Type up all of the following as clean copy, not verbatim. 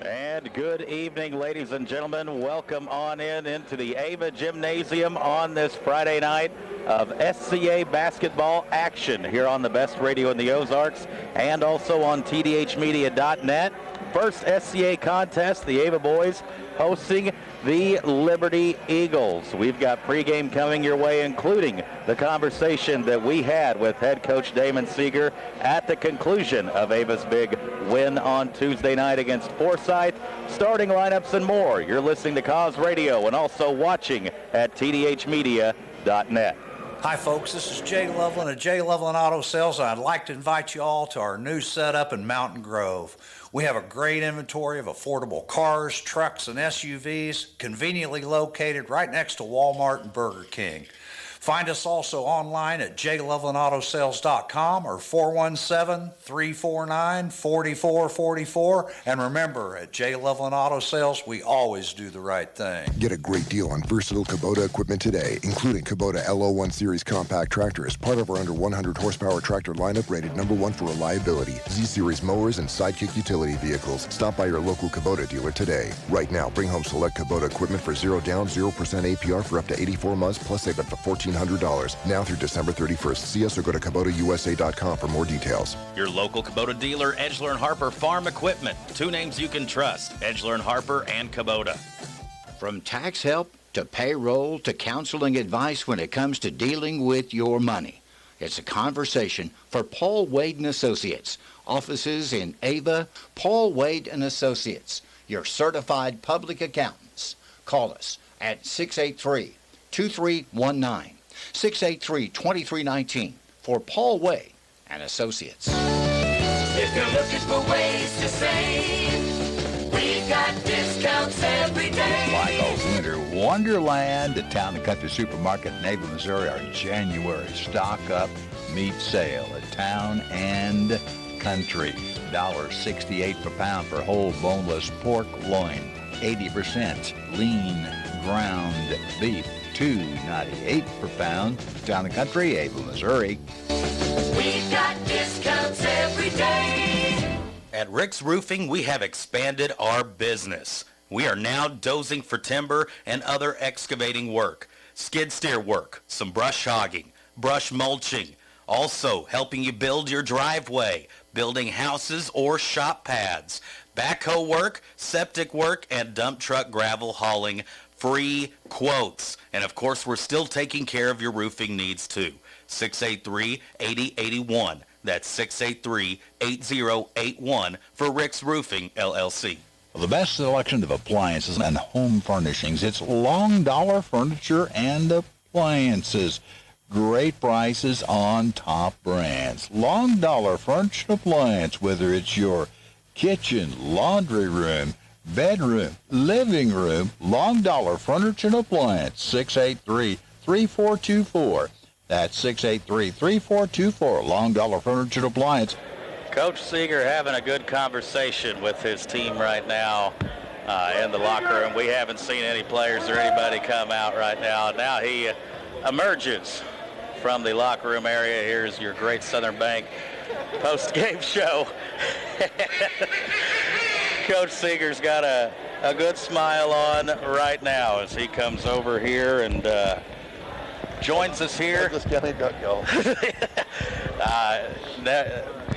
And good evening, ladies and gentlemen. Welcome on into the Ava Gymnasium on this Friday night of SCA basketball action here on the best radio in the Ozarks and also on tdhmedia.net. First SCA contest, the Ava boys hosting the Liberty Eagles. We've got pregame coming your way, including the conversation that we had with head coach Damon Seeger at the conclusion of Ava's big win on Tuesday night against Forsyth. Starting lineups and more. You're listening to Cause Radio and also watching at tdhmedia.net. Hi folks, this is Jay Loveland at Jay Loveland Auto Sales. I'd like to invite you all to our new setup in Mountain Grove. We have a great inventory of affordable cars, trucks, and SUVs, conveniently located right next to Walmart and Burger King. Find us also online at jlovelandautosales.com or 417-349-4444. And remember, at J. Loveland Auto Sales, we always do the right thing. Get a great deal on versatile Kubota equipment today, including Kubota LO1 Series compact tractors, part of our under 100 horsepower tractor lineup rated #1 for reliability. Z-Series mowers and Sidekick utility vehicles. Stop by your local Kubota dealer today. Right now, bring home select Kubota equipment for 0 down, 0% APR for up to 84 months, plus save up to $1,400 now through December 31st. See us or go to KubotaUSA.com for more details. Your local Kubota dealer, Edgeler & Harper Farm Equipment. Two names you can trust, Edgeler & Harper and Kubota. From tax help to payroll to counseling advice when it comes to dealing with your money. It's a conversation for Paul Wade & Associates. Offices in Ava, Paul Wade & Associates, your certified public accountants. Call us at 683-2319. 683-2319 for Paul Wade and Associates. If you're looking for ways to save, we've got discounts every day. Michael's Winter Wonderland at Town and Country Supermarket in Ava, Missouri, our January stock up meat sale at Town and Country. $1.68 per pound for whole boneless pork loin. 80% lean ground beef. $2.98 per pound. Town and Country, Ava, Missouri. We've got discounts every day. At Rick's Roofing, we have expanded our business. We are now dozing for timber and other excavating work, skid steer work, some brush hogging, brush mulching, also helping you build your driveway, building houses or shop pads, backhoe work, septic work, and dump truck gravel hauling. Free quotes. And of course, we're still taking care of your roofing needs too. 683-8081. That's 683-8081 for Rick's Roofing, LLC. The best selection of appliances and home furnishings. It's Long Dollar Furniture and Appliances. Great prices on top brands. Long Dollar Furniture and Appliance, whether it's your kitchen, laundry room, bedroom, living room, Long Dollar Furniture and Appliance, 683-3424. That's 683-3424, Long Dollar Furniture and Appliance. Coach Seeger having a good conversation with his team right now in the locker room. We haven't seen any players or anybody come out right now. Now he emerges from the locker room area. Here's your Great Southern Bank post-game show. Coach Seeger's got a good smile on right now as he comes over here and joins us here. This county duck, y'all.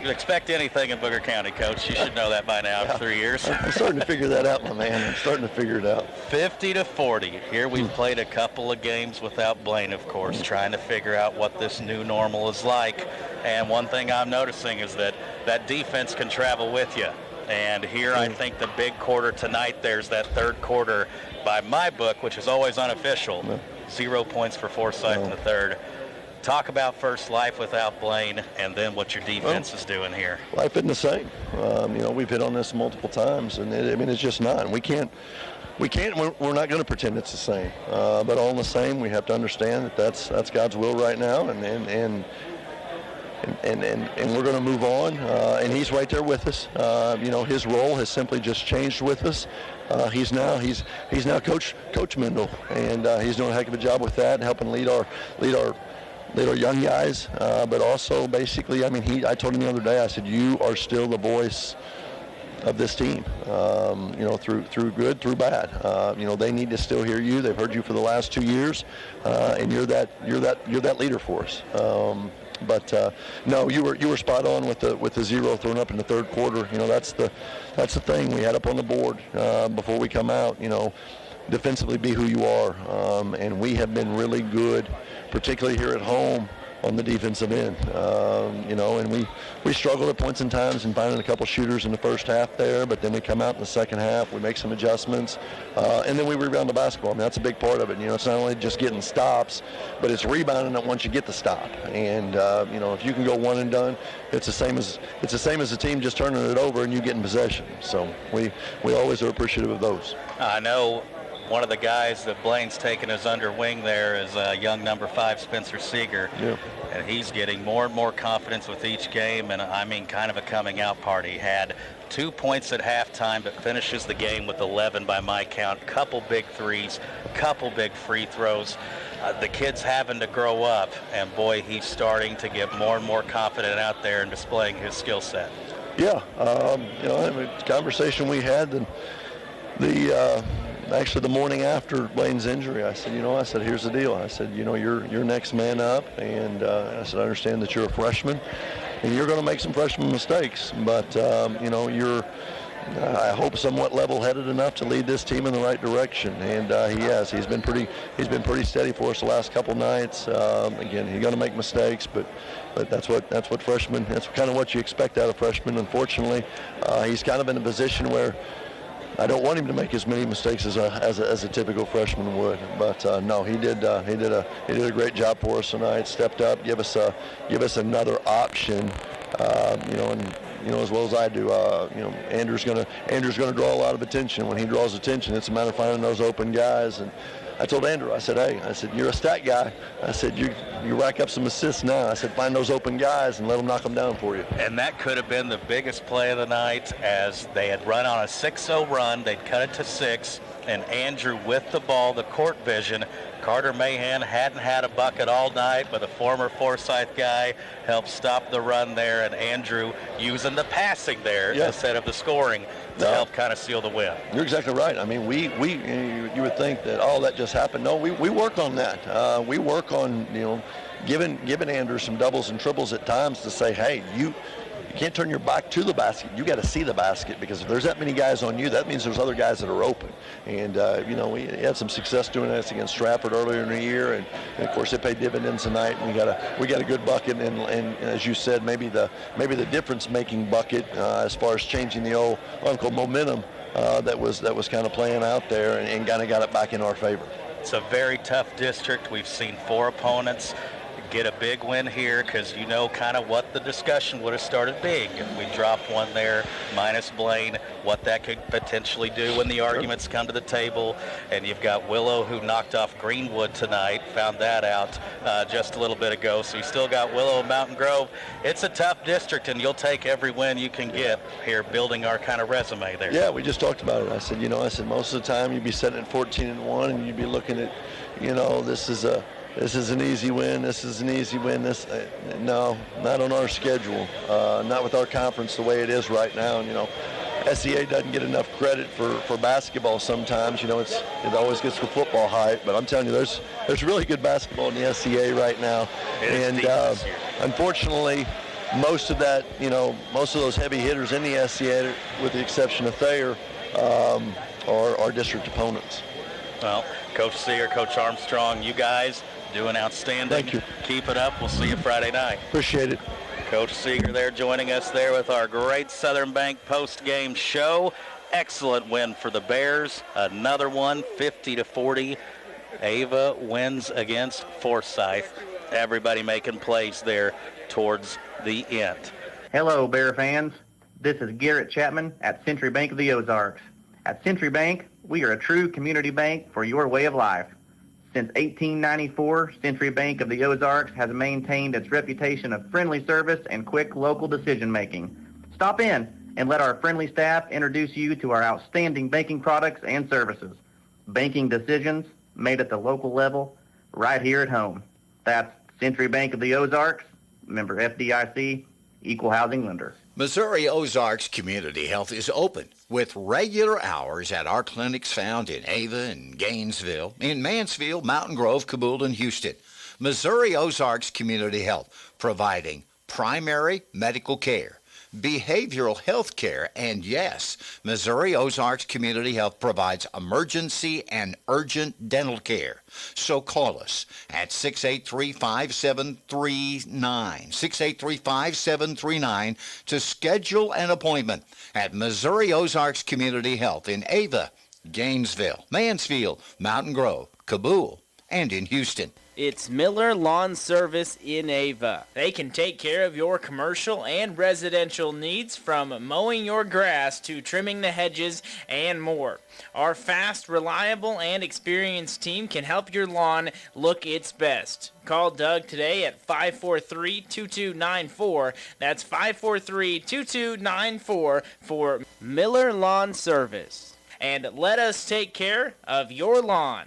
You expect anything in Booker County, Coach. You should know that by now after 3 years. I'm starting to figure that out, my man. I'm starting to figure it out. 50-40. Here we've played a couple of games without Blaine, of course, trying to figure out what this new normal is like. And one thing I'm noticing is that defense can travel with you. And here I think the big quarter tonight, there's that third quarter by my book, which is always unofficial. 0 points for Forsyth in the third. Talk about first life without Blaine and then what your defense is doing here. Life isn't the same. We've hit on this multiple times, and it's just not. We're not going to pretend it's the same. But all the same, we have to understand that that's God's will right now, and we're going to move on. And he's right there with us. His role has simply just changed with us. He's now Coach Mendel, and he's doing a heck of a job with that, helping lead our young guys, but also basically, I told him the other day, I said, you are still the voice of this team, through good, through bad. They need to still hear you. They've heard you for the last 2 years, and you're that leader for us. No, you were spot on with the zero thrown up in the third quarter. That's the thing we had up on the board before we come out. Defensively, be who you are, and we have been really good, particularly here at home, on the defensive end. And we struggled at points and times in finding a couple shooters in the first half there, but then we come out in the second half, we make some adjustments, and then we rebound the basketball. I mean, that's a big part of it. It's not only just getting stops, but it's rebounding it once you get the stop. And if you can go one and done, it's the same as the team just turning it over and you getting possession. So we always are appreciative of those. I know one of the guys that Blaine's taken as under wing there is young number 5, Spencer Seeger. Yeah. And he's getting more and more confidence with each game, and I mean kind of a coming out party. Had 2 points at halftime, but finishes the game with 11 by my count. Couple big threes, couple big free throws. The kid's having to grow up, and boy, he's starting to get more and more confident out there and displaying his skill set. Yeah, conversation we had, and actually the morning after Blaine's injury, I said, here's the deal. I said, you're next man up, and I said, I understand that you're a freshman, and you're going to make some freshman mistakes, but you're, I hope, somewhat level-headed enough to lead this team in the right direction, and he has. He's been pretty steady for us the last couple nights. Again, he's going to make mistakes, but that's what freshmen. That's kind of what you expect out of freshmen. Unfortunately, he's kind of in a position where I don't want him to make as many mistakes as a typical freshman would, but no, he did a great job for us tonight. Stepped up, give us another option, and as well as I do. Andrew's gonna draw a lot of attention. When he draws attention, it's a matter of finding those open guys. And I told Andrew, I said, hey, you're a stat guy. I said, you rack up some assists now. I said, find those open guys and let them knock them down for you. And that could have been the biggest play of the night, as they had run on a 6-0 run. They'd cut it to 6, and Andrew with the ball, the court vision. Carter Mahan hadn't had a bucket all night, but the former Forsyth guy helped stop the run there, and Andrew using the passing there instead of the scoring to help kind of seal the win. You're exactly right. I mean, you would think that all that just happened. No, we work on that. We work on giving Andrew some doubles and triples at times to say, hey, you can't turn your back to the basket. You got to see the basket, because if there's that many guys on you, that means there's other guys that are open. And we had some success doing that against Stratford earlier in the year, and of course it paid dividends tonight. And we got a good bucket, and as you said, maybe the difference-making bucket as far as changing the old Uncle momentum that was kind of playing out there, and kind of got it back in our favor. It's a very tough district. We've seen 4 opponents get a big win here, because kind of what the discussion would have started being if we drop one there, minus Blaine, what that could potentially do when the arguments come to the table. And you've got Willow, who knocked off Greenwood tonight, found that out just a little bit ago. So you still got Willow and Mountain Grove. It's a tough district, and you'll take every win you can get here, building our kind of resume there. Yeah, we just talked about it. I said, most of the time you'd be sitting at 14-1, and you'd be looking at, this is an easy win. This is an easy win. No, not on our schedule. Not with our conference the way it is right now. And, SEA doesn't get enough credit for basketball sometimes. It always gets the football hype. But I'm telling you, there's really good basketball in the SEA right now. And unfortunately, most of those heavy hitters in the SEA, with the exception of Thayer, are district opponents. Well, Coach Seeger, Coach Armstrong, you guys doing outstanding. Thank you. Keep it up. We'll see you Friday night. Appreciate it. Coach Seeger there joining us there with our great Southern Bank post-game show. Excellent win for the Bears. Another one, 50-40. Ava wins against Forsyth. Everybody making plays there towards the end. Hello, Bear fans. This is Garrett Chapman at Century Bank of the Ozarks. At Century Bank, we are a true community bank for your way of life. Since 1894, Century Bank of the Ozarks has maintained its reputation of friendly service and quick local decision-making. Stop in and let our friendly staff introduce you to our outstanding banking products and services. Banking decisions made at the local level, right here at home. That's Century Bank of the Ozarks, member FDIC, equal housing lender. Missouri Ozarks Community Health is open with regular hours at our clinics found in Ava and Gainesville, in Mansfield, Mountain Grove, Cabool, and Houston. Missouri Ozarks Community Health, providing primary medical care, behavioral health care, and yes, Missouri Ozarks Community Health provides emergency and urgent dental care. So call us at 683-5739, 683-5739 to schedule an appointment at Missouri Ozarks Community Health in Ava, Gainesville, Mansfield, Mountain Grove, Cabool, and in Houston. It's Miller Lawn Service in Ava. They can take care of your commercial and residential needs, from mowing your grass to trimming the hedges and more. Our fast, reliable, and experienced team can help your lawn look its best. Call Doug today at 543-2294. That's 543-2294 for Miller Lawn Service. And let us take care of your lawn.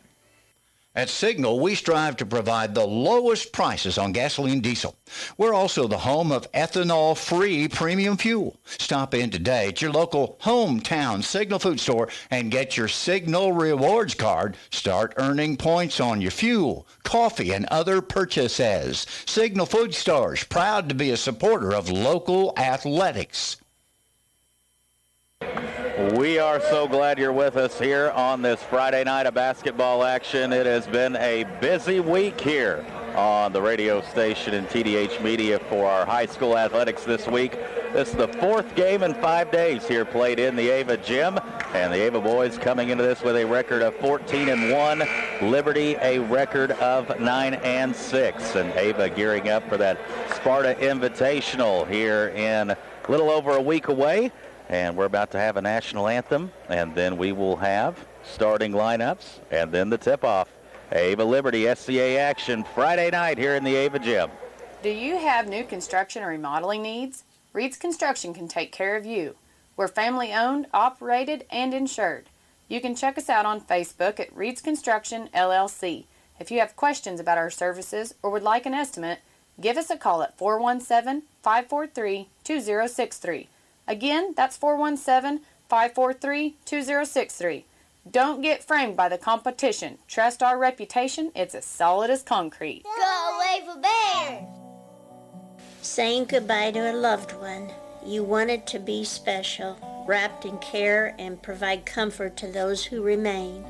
At Signal, we strive to provide the lowest prices on gasoline diesel. We're also the home of ethanol-free premium fuel. Stop in today at your local hometown Signal food store and get your Signal Rewards card. Start earning points on your fuel, coffee, and other purchases. Signal Food Stores, proud to be a supporter of local athletics. We are so glad you're with us here on this Friday night of basketball action. It has been a busy week here on the radio station and TDH Media for our high school athletics this week. This is the fourth game in 5 days here played in the Ava Gym, and the Ava boys coming into this with a record of 14-1, Liberty a record of 9-6, and Ava gearing up for that Sparta Invitational here in a little over a week away. And we're about to have a national anthem, and then we will have starting lineups, and then the tip-off. Ava Liberty SCA action Friday night here in the Ava Gym. Do you have new construction or remodeling needs? Reed's Construction can take care of you. We're family-owned, operated, and insured. You can check us out on Facebook at Reed's Construction, LLC. If you have questions about our services or would like an estimate, give us a call at 417-543-2063. Again, that's 417-543-2063. Don't get framed by the competition. Trust our reputation. It's as solid as concrete. Go Ava Bears! Saying goodbye to a loved one. You want it to be special, wrapped in care and provide comfort to those who remain.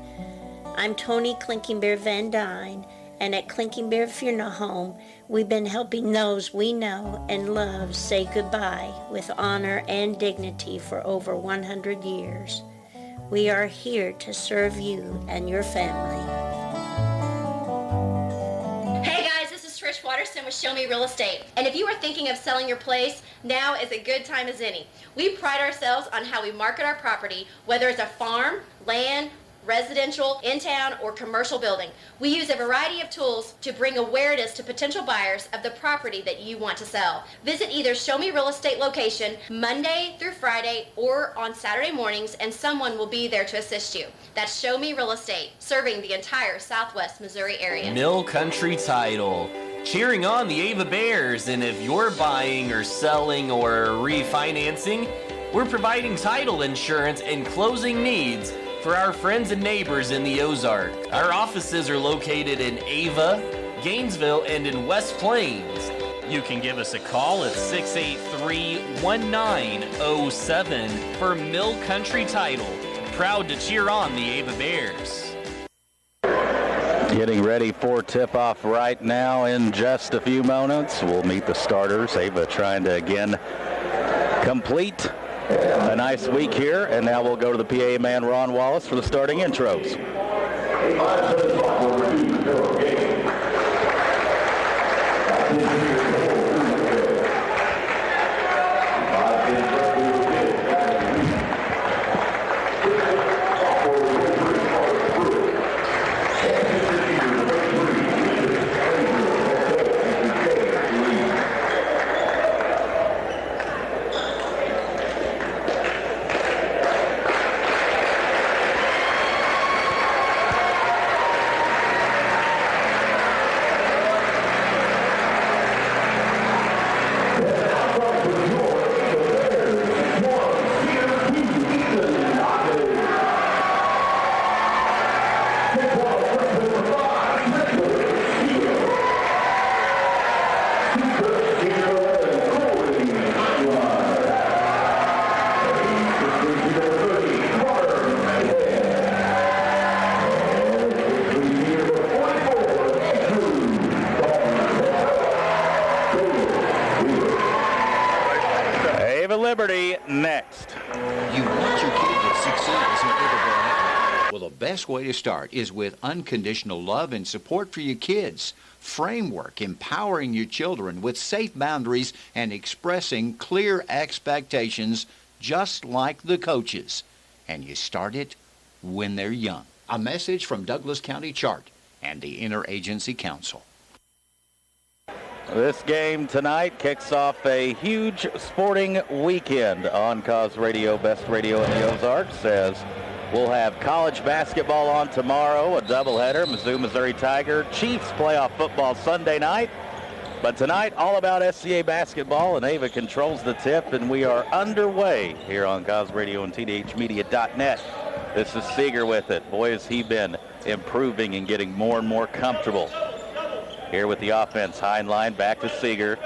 I'm Tony Clinking Bear Van Dyne, and at Clinking Bear Funeral Home, we've been helping those we know and love say goodbye with honor and dignity for over 100 years. We are here to serve you and your family. Hey guys, this is Trish Watterson with Show Me Real Estate. And if you are thinking of selling your place, now is a good time as any. We pride ourselves on how we market our property, whether it's a farm, land, residential, in town, or commercial building. We use a variety of tools to bring awareness to potential buyers of the property that you want to sell. Visit either Show Me Real Estate location Monday through Friday or on Saturday mornings, and someone will be there to assist you. That's Show Me Real Estate, serving the entire Southwest Missouri area. Mill Country Title, cheering on the Ava Bears. And if you're buying or selling or refinancing, we're providing title insurance and closing needs for our friends and neighbors in the Ozark. Our offices are located in Ava, Gainesville, and in West Plains. You can give us a call at 683-1907 for Mill Country Title. Proud to cheer on the Ava Bears. Getting ready for tip-off right now in just a few moments. We'll meet the starters. Ava trying to, again, complete a nice week here, and now we'll go to the PA man, Ron Wallace, for the starting intros. Liberty next. You want your kid to succeed as an Ava Bear athlete. Well, the best way to start is with unconditional love and support for your kids. Framework, empowering your children with safe boundaries and expressing clear expectations just like the coaches. And you start it when they're young. A message from Douglas County Chart and the Interagency Council. This game tonight kicks off a huge sporting weekend on Cause Radio, best radio in the Ozarks, as we'll have college basketball on tomorrow, a doubleheader, Mizzou, Missouri Tiger, Chiefs playoff football Sunday night. But tonight, all about SCA basketball, and Ava controls the tip, and we are underway here on Cause Radio and TDHmedia.net. This is Seeger with it. Boy, has he been improving and getting more and more comfortable. Here with the offense, Heinlein back to Seeger.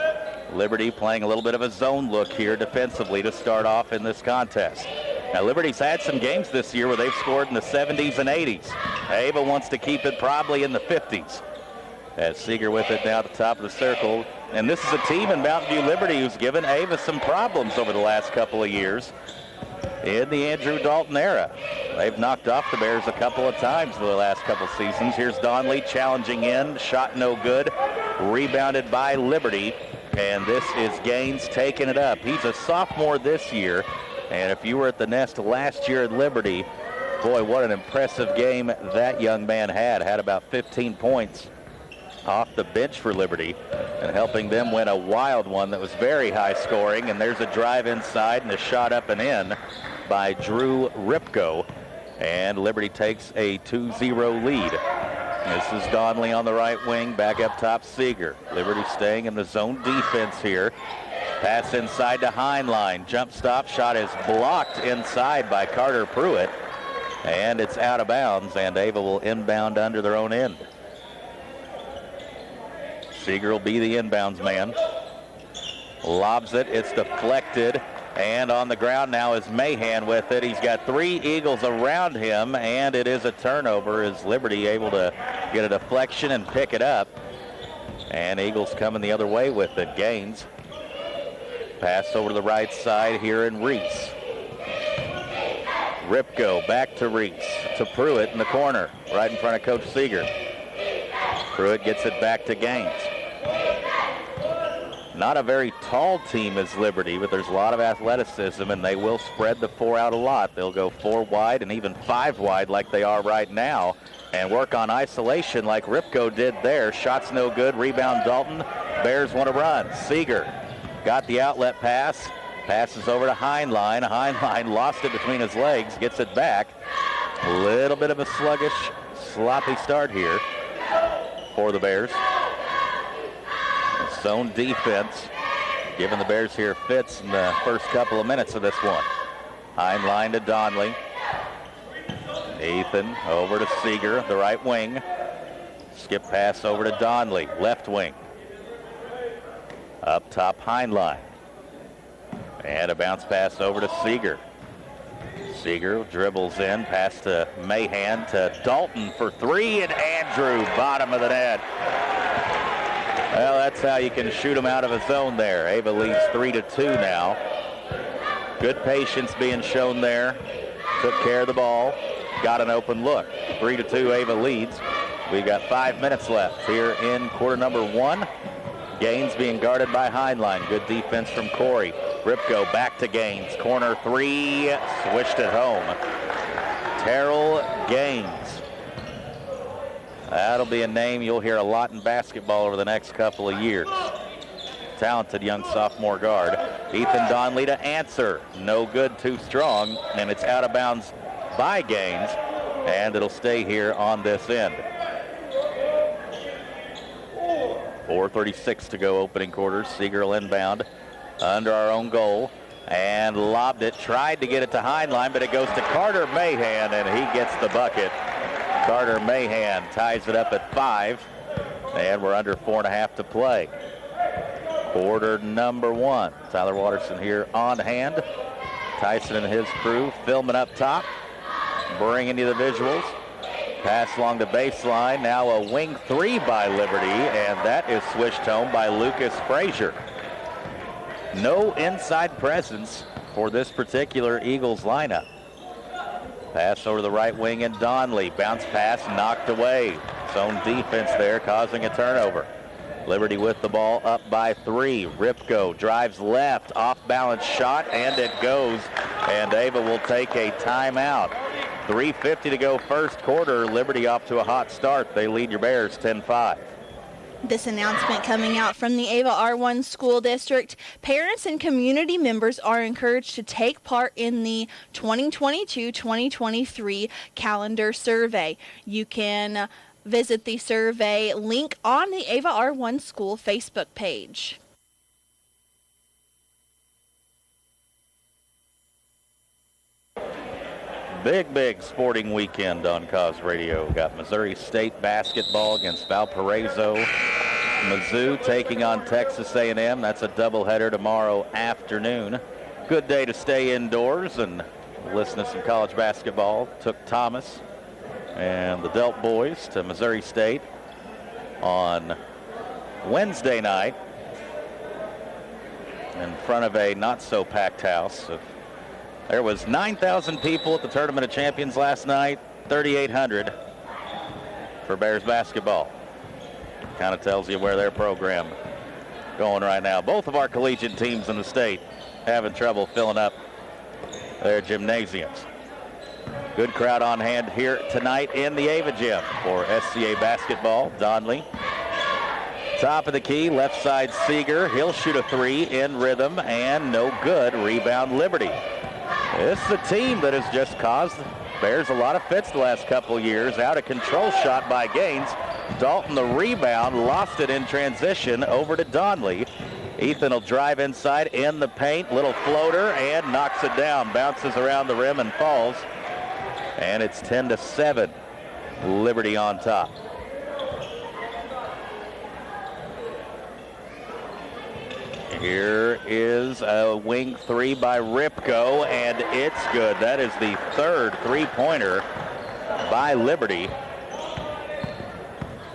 Liberty playing a little bit of a zone look here defensively to start off in this contest. Now, Liberty's had some games this year where they've scored in the 70s and 80s. Ava wants to keep it probably in the 50s. As Seeger with it now at the top of the circle. And this is a team in Mountain View Liberty who's given Ava some problems over the last couple of years in the Andrew Dalton era. They've knocked off the Bears a couple of times in the last couple of seasons. Here's Donnelly challenging in, shot no good, rebounded by Liberty, and this is Gaines taking it up. He's a sophomore this year, and if you were at the Nest last year at Liberty, boy, what an impressive game that young man had. Had about 15 points off the bench for Liberty and helping them win a wild one that was very high scoring. And there's a drive inside and a shot up and in by Drew Ripko, and Liberty takes a 2-0 lead. This is Donnelly on the right wing, back up top Seeger. Liberty staying in the zone defense here. Pass inside to Heinlein. Jump stop shot is blocked inside by Carter Pruitt, and it's out of bounds, and Ava will inbound under their own end. Seeger will be the inbounds man. Lobs it, it's deflected, and on the ground now is Mahan with it. He's got 3 Eagles around him, and it is a turnover. Is Liberty able to get a deflection and pick it up? And Eagles coming the other way with it. Gaines. Pass over to the right side here in Reese. Ripko back to Reese, to Pruitt in the corner, right in front of Coach Seeger. Pruitt gets it back to Gaines. Not a very tall team as Liberty, but there's a lot of athleticism, and they will spread the 4 out a lot. They'll go 4 wide and even 5 wide like they are right now, and work on isolation like Ripko did there. Shots no good. Rebound Dalton. Bears want to run. Seeger got the outlet pass. Passes over to Heinlein. Heinlein lost it between his legs. Gets it back. A little bit of a sluggish, sloppy start here for the Bears. Zone defense, giving the Bears here fits in the first couple of minutes of this one. Heinlein to Donnelly. Ethan over to Seeger, the right wing. Skip pass over to Donnelly, left wing. Up top, Heinlein. And a bounce pass over to Seeger. Seeger dribbles in, pass to Mahan to Dalton for 3, and Andrew, bottom of the net. Well, that's how you can shoot them out of a zone there. Ava leads 3-2 now. Good patience being shown there. Took care of the ball. Got an open look. 3-2, Ava leads. We've got 5 minutes left here in quarter number 1. Gaines being guarded by Heinlein. Good defense from Corey. Ripko back to Gaines. Corner 3, switched it home. Terrell Gaines. That'll be a name you'll hear a lot in basketball over the next couple of years. Talented young sophomore guard. Ethan Donnelly to answer. No good, too strong, and it's out of bounds by Gaines, and it'll stay here on this end. 4:36 to go opening quarters. Seeger will inbound under our own goal, and lobbed it. Tried to get it to Heinlein, but it goes to Carter Mahan, and he gets the bucket. Carter Mahan ties it up at 5, and we're under 4.5 to play. Quarter number 1. Tyler Watterson here on hand. Tyson and his crew filming up top, bringing you the visuals. Pass along the baseline. Now a wing 3 by Liberty, and that is swished home by Lucas Frazier. No inside presence for this particular Eagles lineup. Pass over the right wing and Donley. Bounce pass knocked away. Zone defense there causing a turnover. Liberty with the ball up by 3. Ripko drives left, off-balance shot, and it goes. And Ava will take a timeout. 3:50 to go first quarter. Liberty off to a hot start. They lead your Bears 10-5. This announcement coming out from the Ava R1 School District. Parents and community members are encouraged to take part in the 2022-2023 calendar survey. You can visit the survey link on the Ava R1 School Facebook page. Big sporting weekend on Cause Radio. Got Missouri State basketball against Valparaiso. Mizzou taking on Texas A&M. That's a doubleheader tomorrow afternoon. Good day to stay indoors and listen to some college basketball. Took Thomas and the Delp boys to Missouri State on Wednesday night in front of a not-so-packed house. There was 9,000 people at the Tournament of Champions last night, 3,800 for Bears basketball. Kind of tells you where their program going right now. Both of our collegiate teams in the state having trouble filling up their gymnasiums. Good crowd on hand here tonight in the Ava Gym for SCA basketball. Donley, top of the key, left side Seeger. He'll shoot a 3 in rhythm and no good. Rebound Liberty. This is a team that has just caused Bears a lot of fits the last couple years. Out of control shot by Gaines. Dalton the rebound, lost it in transition over to Donley. Ethan will drive inside in the paint, little floater, and knocks it down. Bounces around the rim and falls. And it's 10-7. Liberty on top. Here is a wing 3 by Ripko, and it's good. That is the third three-pointer by Liberty.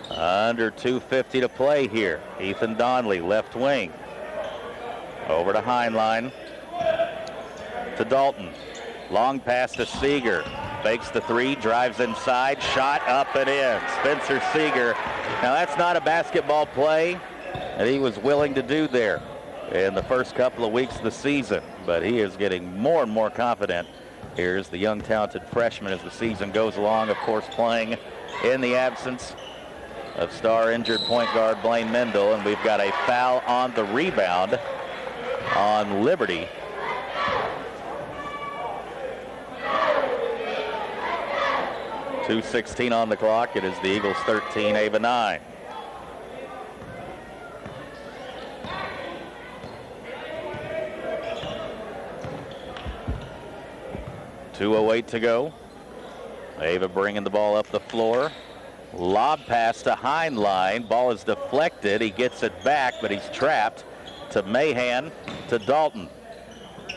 Under 2:50 to play here. Ethan Donley, left wing. Over to Heinlein. To Dalton. Long pass to Seeger. Fakes the 3, drives inside, shot up and in. Spencer Seeger. Now that's not a basketball play that he was willing to do there in the first couple of weeks of the season, but he is getting more and more confident. Here's the young talented freshman as the season goes along, of course playing in the absence of star injured point guard Blaine Mendel, and we've got a foul on the rebound on Liberty. .216 on the clock. It is the Eagles 13, Ava 9. .208 to go. Ava bringing the ball up the floor. Lob pass to Heinlein. Ball is deflected. He gets it back, but he's trapped to Mahan to Dalton.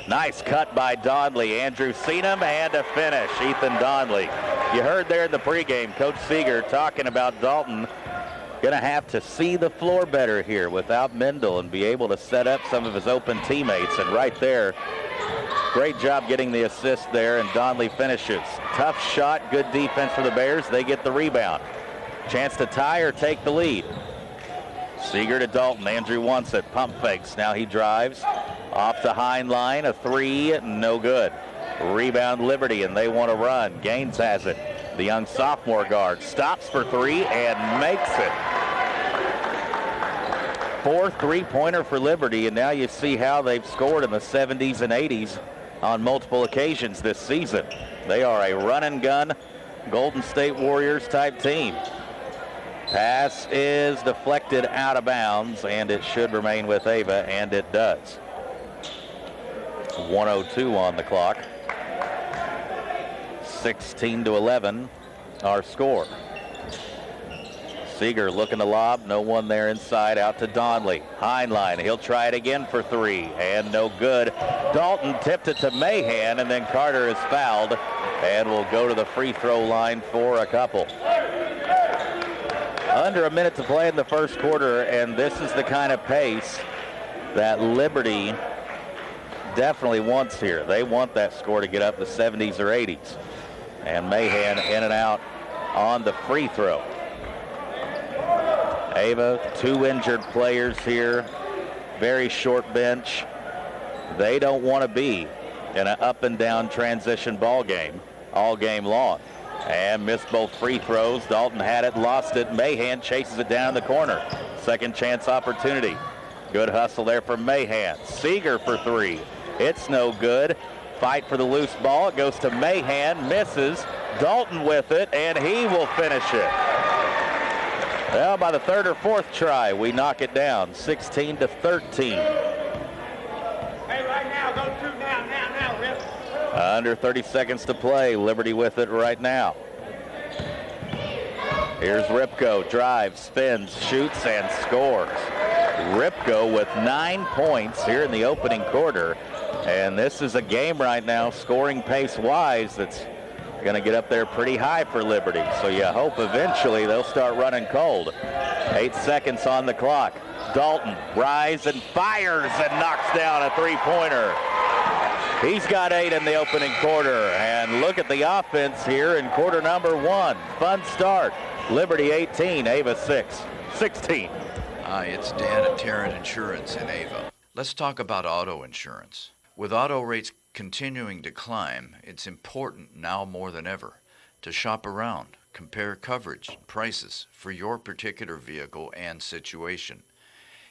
Nice cut by Donley. Andrew Seenham, and a finish. Ethan Donley. You heard there in the pregame, Coach Seeger talking about Dalton going to have to see the floor better here without Mendel and be able to set up some of his open teammates. And right there, great job getting the assist there, and Donley finishes. Tough shot, good defense for the Bears. They get the rebound. Chance to tie or take the lead. Seeger to Dalton. Andrew wants it. Pump fakes. Now he drives. Off to Heinlein. A 3, no good. Rebound Liberty, and they want to run. Gaines has it. The young sophomore guard stops for 3 and makes it. 4 3-pointer for Liberty, and now you see how they've scored in the 70s and 80s on multiple occasions this season. They are a run-and-gun Golden State Warriors type team. Pass is deflected out of bounds, and it should remain with Ava, and it does. 1:02 on the clock. 16-11, our score. Seeger looking to lob, no one there inside, out to Donley. Heinlein, he'll try it again for 3, and no good. Dalton tipped it to Mahan, and then Carter is fouled, and will go to the free throw line for a couple. Under a minute to play in the first quarter, and this is the kind of pace that Liberty definitely wants here. They want that score to get up to 70s or 80s. And Mahan in and out on the free throw. Ava, 2 injured players here. Very short bench. They don't want to be in an up and down transition ball game all game long. And missed both free throws. Dalton had it, lost it. Mahan chases it down in the corner. Second chance opportunity. Good hustle there from Mahan. Seeger for 3. It's no good. Fight for the loose ball. It goes to Mahan, misses. Dalton with it, and he will finish it. Well, by the third or fourth try, we knock it down, 16-13. Hey, right now, go to now, Rip. Under 30 seconds to play. Liberty with it right now. Here's Ripko. Drives, spins, shoots, and scores. Ripko with 9 points here in the opening quarter. And this is a game right now, scoring pace-wise, that's going to get up there pretty high for Liberty. So you hope eventually they'll start running cold. 8 seconds on the clock. Dalton rise and fires and knocks down a three-pointer. He's got 8 in the opening quarter. And look at the offense here in quarter number 1. Fun start. Liberty 18, Ava 16. Hi, it's Dan at Tarrant Insurance in Ava. Let's talk about auto insurance. With auto rates continuing to climb, it's important now more than ever to shop around, compare coverage and prices for your particular vehicle and situation.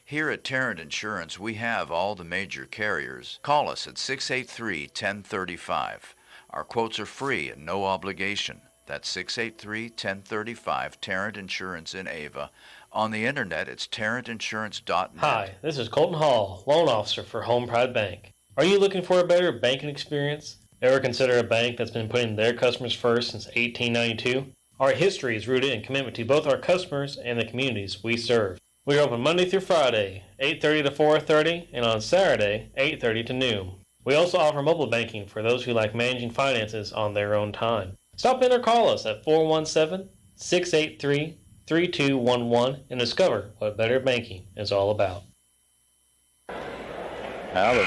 Here at Tarrant Insurance, we have all the major carriers. Call us at 683-1035. Our quotes are free and no obligation. That's 683-1035, Tarrant Insurance in Ava. On the internet, it's tarrantinsurance.net. Hi, this is Colton Hall, loan officer for Home Pride Bank. Are you looking for a better banking experience? Ever consider a bank that's been putting their customers first since 1892? Our history is rooted in commitment to both our customers and the communities we serve. We are open Monday through Friday, 8:30 to 4:30, and on Saturday, 8:30 to noon. We also offer mobile banking for those who like managing finances on their own time. Stop in or call us at 417-683-3211 and discover what better banking is all about. Now the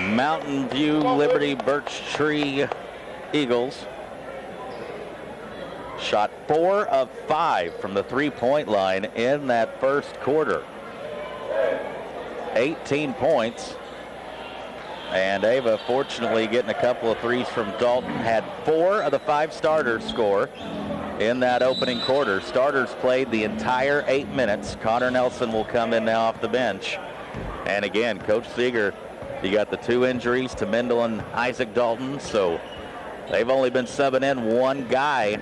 Mountain View Liberty Birch Tree Eagles shot 4 of 5 from the three-point line in that first quarter. 18 points. And Ava, fortunately, getting a couple of threes from Dalton, had 4 of the 5 starters score in that opening quarter. Starters played the entire 8 minutes. Connor Nelson will come in now off the bench. And again, Coach Seeger, you got the 2 injuries to Mendel and Isaac Dalton, so they've only been subbing in 1 guy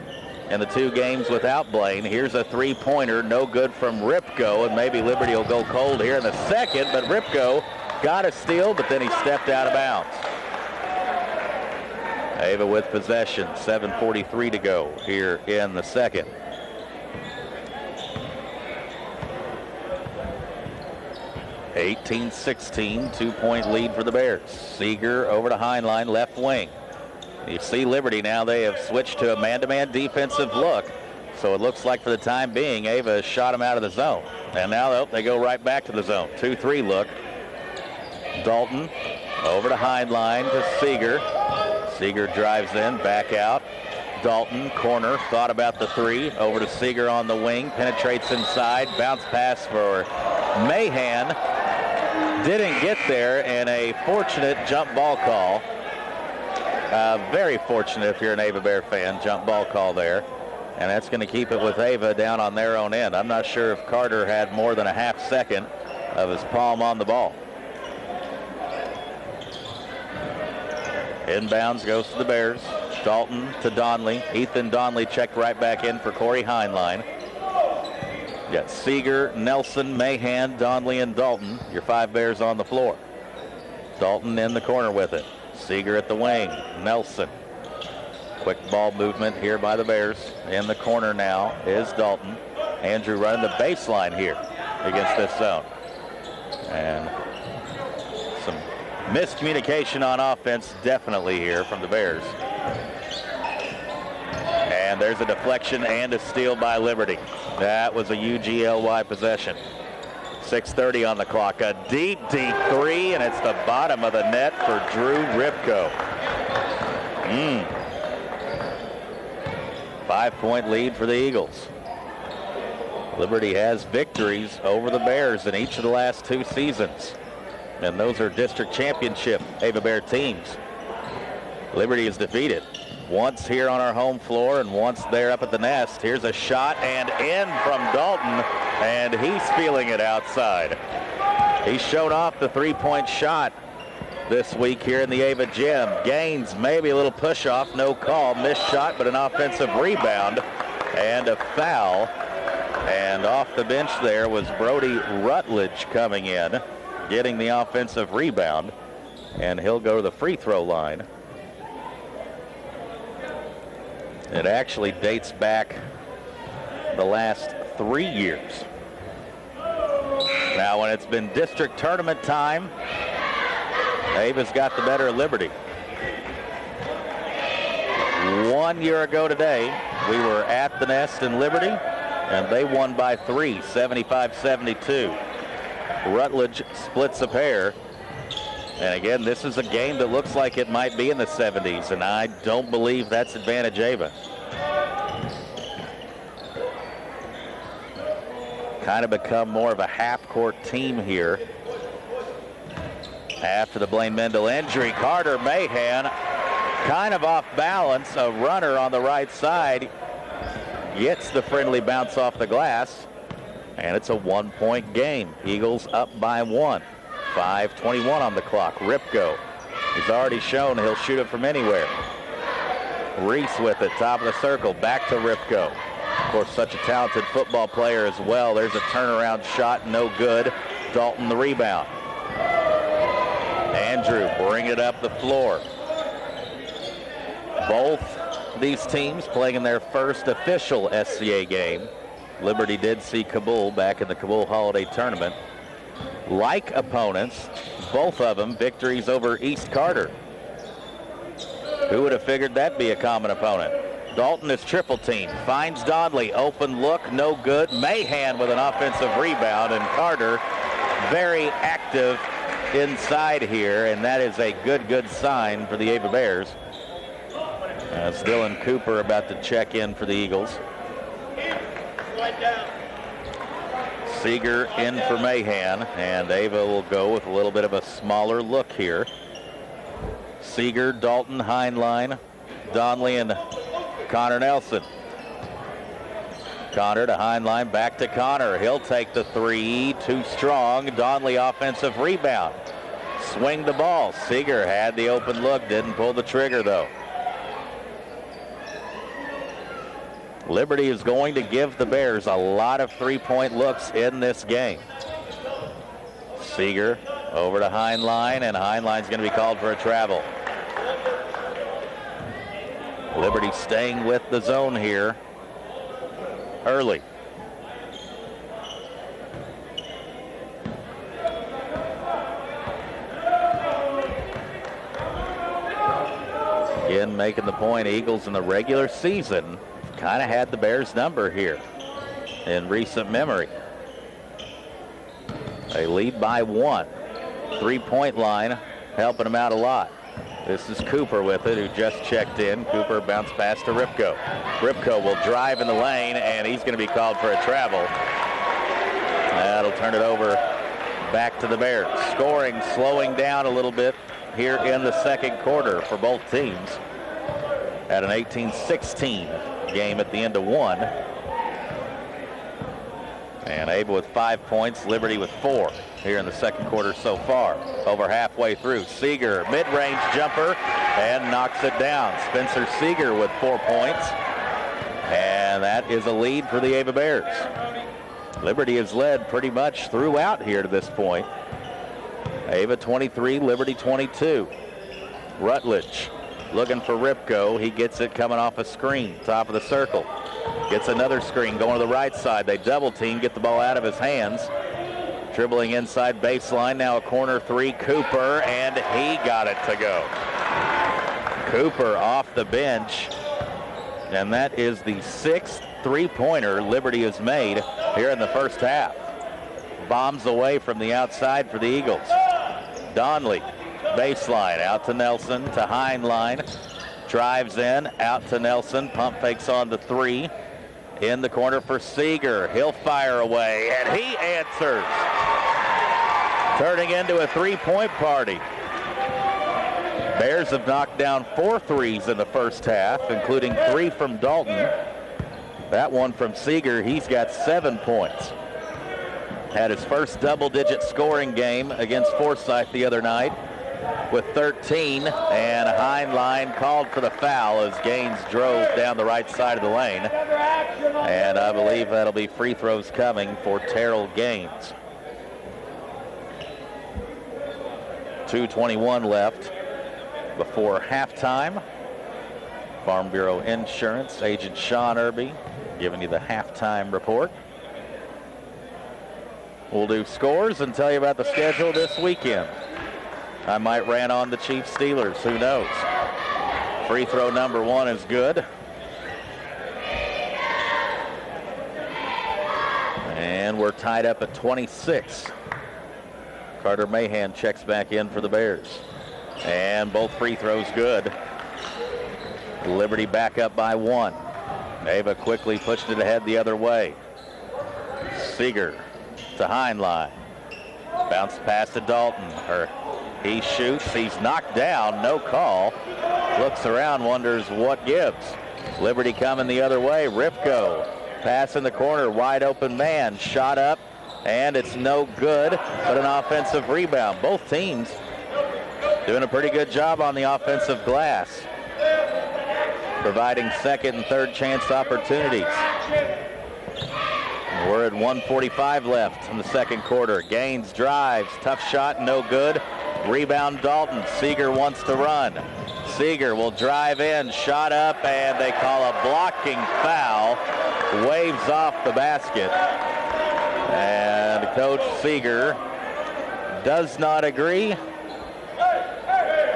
in the 2 games without Blaine. Here's a three-pointer, no good from Ripko, and maybe Liberty will go cold here in the second, but Ripko got a steal, but then he stepped out of bounds. Ava with possession, 7:43 to go here in the second. (18-16), 2-point lead for the Bears. Seeger over to Heinlein, left wing. You see Liberty now, they have switched to a man-to-man defensive look. So it looks like for the time being, Ava has shot him out of the zone. And now they go right back to the zone. 2-3 look. Dalton over to Heinlein to Seeger. Seeger drives in, back out. Dalton, corner, thought about the 3. Over to Seeger on the wing, penetrates inside. Bounce pass for Mahan. Didn't get there, and a fortunate jump ball call. Very fortunate if you're an Ava Bear fan, jump ball call there. And that's going to keep it with Ava down on their own end. I'm not sure if Carter had more than a half second of his palm on the ball. Inbounds goes to the Bears. Dalton to Donley. Ethan Donley checked right back in for Corey Heinlein. You got Seeger, Nelson, Mahan, Donley, and Dalton. Your 5 Bears on the floor. Dalton in the corner with it. Seeger at the wing. Nelson. Quick ball movement here by the Bears. In the corner now is Dalton. Andrew running the baseline here against this zone. And some miscommunication on offense definitely here from the Bears. And there's a deflection and a steal by Liberty. That was a UGLY possession. 6:30 on the clock. A deep, deep three, and it's the bottom of the net for Drew Ripko. 5-point lead for the Eagles. Liberty has victories over the Bears in each of the last 2 seasons, and those are district championship Ava Bear teams. Liberty is defeated once here on our home floor and once there up at the nest. Here's a shot and in from Dalton, and he's feeling it outside. He's shown off the 3-point shot this week here in the Ava Gym. Gaines, maybe a little push off, no call. Missed shot, but an offensive rebound and a foul. And off the bench there was Brody Rutledge coming in, getting the offensive rebound, and he'll go to the free throw line. It actually dates back the last 3 years. Now, when it's been district tournament time, Ava's got the better of Liberty. 1 year ago today, we were at the nest in Liberty, and they won by 3, 75-72. Rutledge splits a pair. And again, this is a game that looks like it might be in the 70s, and I don't believe that's advantage Ava. Kind of become more of a half-court team here. After the Blaine Mendel injury, Carter Mahan kind of off balance. A runner on the right side gets the friendly bounce off the glass, and it's a 1-point game. Eagles up by 1. 5:21 on the clock. Ripko, he's already shown he'll shoot it from anywhere. Reese with it, top of the circle, back to Ripko. Of course, such a talented football player as well. There's a turnaround shot, no good. Dalton the rebound. Andrew bring it up the floor. Both these teams playing in their first official SCA game. Liberty did see Kabul back in the Kabul Holiday Tournament. Like opponents, both of them victories over East Carter. Who would have figured that'd be a common opponent? Dalton is triple team, finds Donnelly, open look, no good. Mahan with an offensive rebound, and Carter very active inside here, and that is a good sign for the Ava Bears. It's Dylan Cooper about to check in for the Eagles. Seeger in for Mahan, and Ava will go with a little bit of a smaller look here. Seeger, Dalton, Heinlein, Donnelly, and Connor Nelson. Connor to Heinlein, back to Connor. He'll take the three, too strong. Donnelly offensive rebound. Swing the ball. Seeger had the open look, didn't pull the trigger though. Liberty is going to give the Bears a lot of three-point looks in this game. Seeger over to Heinlein, and Heinlein's going to be called for a travel. Liberty staying with the zone here early. Again, making the point, Eagles in the regular season kind of had the Bears number here in recent memory. They lead by 1. Three-point line helping them out a lot. This is Cooper with it, who just checked in. Cooper bounced pass to Ripko. Ripko will drive in the lane, and he's going to be called for a travel. That'll turn it over back to the Bears. Scoring slowing down a little bit here in the second quarter for both teams. At an 18-16 game at the end of 1. And Ava with 5 points, Liberty with 4 here in the second quarter so far. Over halfway through. Seeger, mid-range jumper, and knocks it down. Spencer Seeger with 4 points. And that is a lead for the Ava Bears. Liberty has led pretty much throughout here to this point. Ava 23, Liberty 22. Rutledge looking for Ripko. He gets it coming off a screen, top of the circle. Gets another screen going to the right side. They double team, get the ball out of his hands. Dribbling inside baseline, now a corner three, Cooper, and he got it to go. Cooper off the bench, and that is the 6th three-pointer Liberty has made here in the first half. bombs away from the outside for the Eagles. Donley, baseline, out to Nelson, to Heinlein. Drives in, out to Nelson. Pump fakes on the 3. In the corner for Seeger. He'll fire away, and he answers. Turning into a 3-point party. Bears have knocked down 4 threes in the first half, including 3 from Dalton. That one from Seeger, he's got 7 points. Had his first double-digit scoring game against Forsyth the other night with 13, and Heinlein called for the foul as Gaines drove down the right side of the lane. And I believe that'll be free throws coming for Terrell Gaines. 2:21 left before halftime. Farm Bureau Insurance agent Sean Irby giving you the halftime report. We'll do scores and tell you about the schedule this weekend. I might ran on the Chiefs Steelers, who knows. Free throw number 1 is good. And we're tied up at 26. Carter Mahan checks back in for the Bears. And both free throws good. Liberty back up by 1. Ava quickly pushed it ahead the other way. Seeger to Heinlein. Bounce pass to Dalton. He shoots. He's knocked down. No call. Looks around, wonders what gives. Liberty coming the other way. Ripko. Pass in the corner. Wide open man. Shot up. And it's no good, but an offensive rebound. Both teams doing a pretty good job on the offensive glass, providing second and third chance opportunities. We're at 1:45 left in the second quarter. Gaines drives, tough shot, no good. Rebound Dalton. Seeger wants to run. Seeger will drive in, shot up, and they call a blocking foul. Waves off the basket. And Coach Seeger does not agree.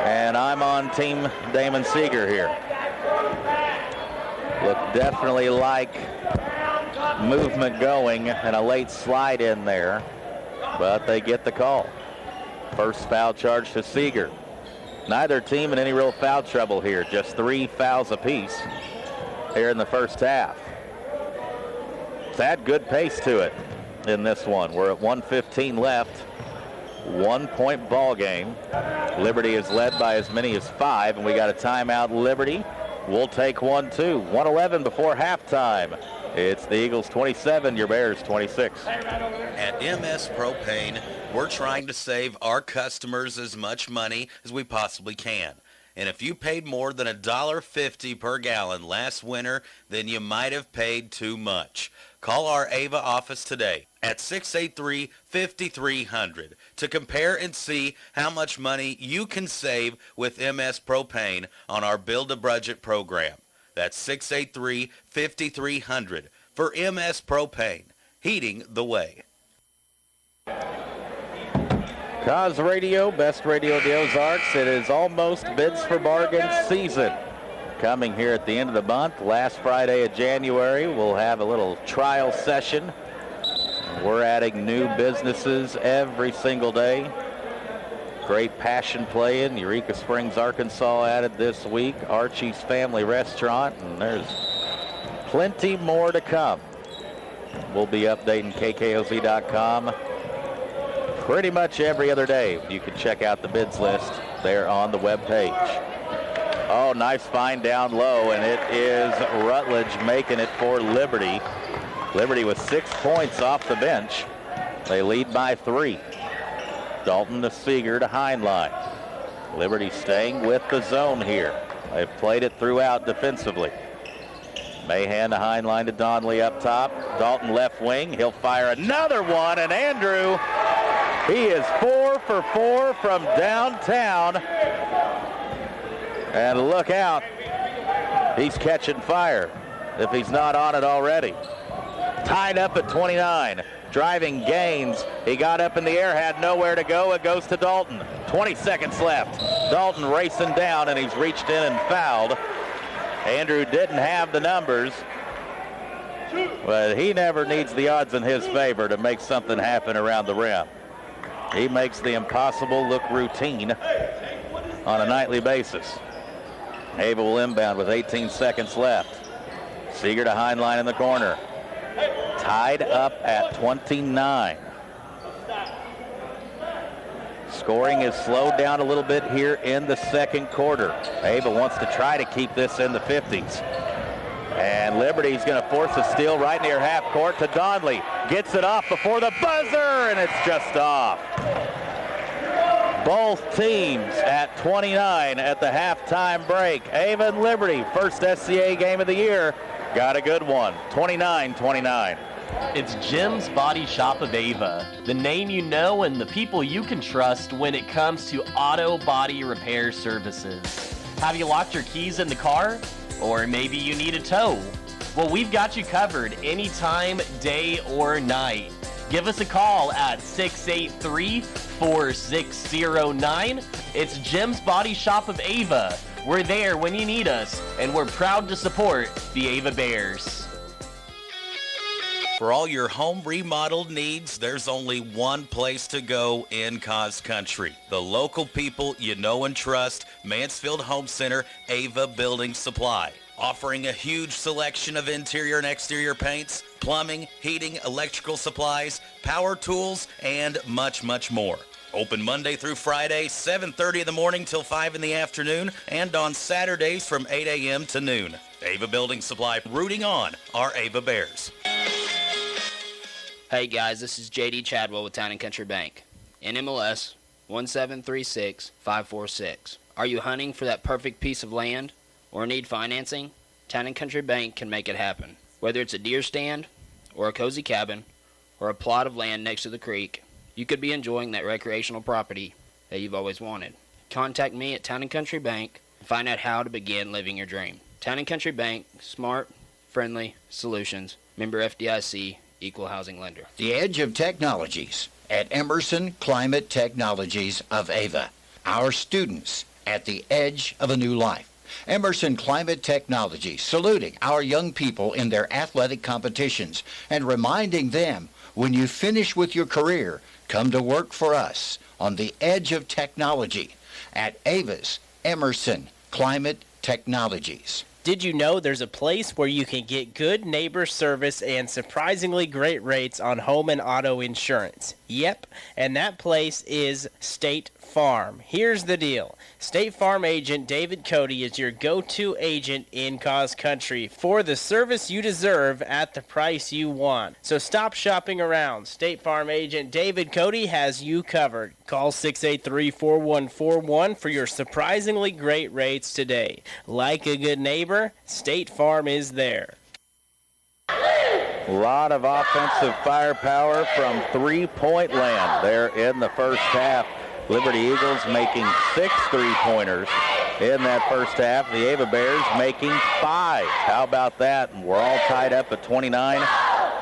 And I'm on Team Damon Seeger here. Look definitely like movement going and a late slide in there, but they get the call. First foul charge to Seeger. Neither team in any real foul trouble here, just 3 fouls apiece here in the first half. It's had good pace to it in this one. We're at 1:15 left. 1-point ball game. Liberty is led by as many as 5, and we got a timeout. Liberty will take 1 too. 1:11 before halftime. It's the Eagles 27, your Bears 26. At MS Propane, we're trying to save our customers as much money as we possibly can. And if you paid more than $1.50 per gallon last winter, then you might have paid too much. Call our Ava office today at 683-5300 to compare and see how much money you can save with MS Propane on our Build-A-Budget program. That's 683-5300 for MS Propane, heating the way. Cause Radio, best radio of the Ozarks. It is almost Bids for Bargain season. Coming here at the end of the month, last Friday of January, we'll have a little trial session. We're adding new businesses every single day. Great passion play in Eureka Springs, Arkansas added this week. Archie's Family Restaurant, and there's plenty more to come. We'll be updating KKOZ.com pretty much every other day. You can check out the bids list there on the webpage. Oh, nice find down low, and it is Rutledge making it for Liberty. Liberty with 6 points off the bench. They lead by 3. Dalton to Seeger to Heinlein. Liberty staying with the zone here. They've played it throughout defensively. Mahan to Heinlein to Donley up top. Dalton left wing. He'll fire another one, and Andrew, he is 4 for 4 from downtown. And look out, he's catching fire if he's not on it already. Tied up at 29. Driving Gaines. He got up in the air, had nowhere to go. It goes to Dalton. 20 seconds left. Dalton racing down, and he's reached in and fouled. Andrew didn't have the numbers. But he never needs the odds in his favor to make something happen around the rim. He makes the impossible look routine on a nightly basis. Ava will inbound with 18 seconds left. Seeger to Heinlein in the corner. Tied up at 29. Scoring is slowed down a little bit here in the second quarter. Ava wants to try to keep this in the 50s. And Liberty's going to force a steal right near half court to Donley. Gets it off before the buzzer, and it's just off. Both teams at 29 at the halftime break. Ava and Liberty, first SCA game of the year, got a good one, 29-29. It's Jim's Body Shop of Ava, the name you know and the people you can trust when it comes to auto body repair services. Have you locked your keys in the car? Or maybe you need a tow? Well, we've got you covered anytime, day or night. Give us a call at 683-4609. It's Jim's Body Shop of Ava. We're there when you need us, and we're proud to support the Ava Bears. For all your home remodeled needs, there's only one place to go in Cause Country. The local people you know and trust, Mansfield Home Center, Ava Building Supply. Offering a huge selection of interior and exterior paints, plumbing, heating, electrical supplies, power tools, and much, much more. Open Monday through Friday, 7:30 in the morning till 5 in the afternoon, and on Saturdays from 8 a.m. to noon. Ava Building Supply, rooting on our Ava Bears. Hey guys, this is JD Chadwell with Town & Country Bank. NMLS 1736546. Are you hunting for that perfect piece of land or need financing? Town & Country Bank can make it happen. Whether it's a deer stand or a cozy cabin or a plot of land next to the creek, you could be enjoying that recreational property that you've always wanted. Contact me at Town & Country Bank and find out how to begin living your dream. Town & Country Bank, smart, friendly solutions. Member FDIC, equal housing lender. The edge of technologies at Emerson Climate Technologies of Ava. Our students at the edge of a new life. Emerson Climate Technologies, saluting our young people in their athletic competitions and reminding them, when you finish with your career, come to work for us on the edge of technology at Ava's Emerson Climate Technologies. Did you know there's a place where you can get good neighbor service and surprisingly great rates on home and auto insurance? Yep, and that place is State Farm. Here's the deal. State Farm agent David Cody is your go-to agent in Cause Country for the service you deserve at the price you want. So stop shopping around. State Farm agent David Cody has you covered. Call 683-4141 for your surprisingly great rates today. Like a good neighbor, State Farm is there. A lot of offensive firepower from three-point land there in the first half. Liberty Eagles making 6 three-pointers in that first half. The Ava Bears making 5. How about that? And we're all tied up at 29.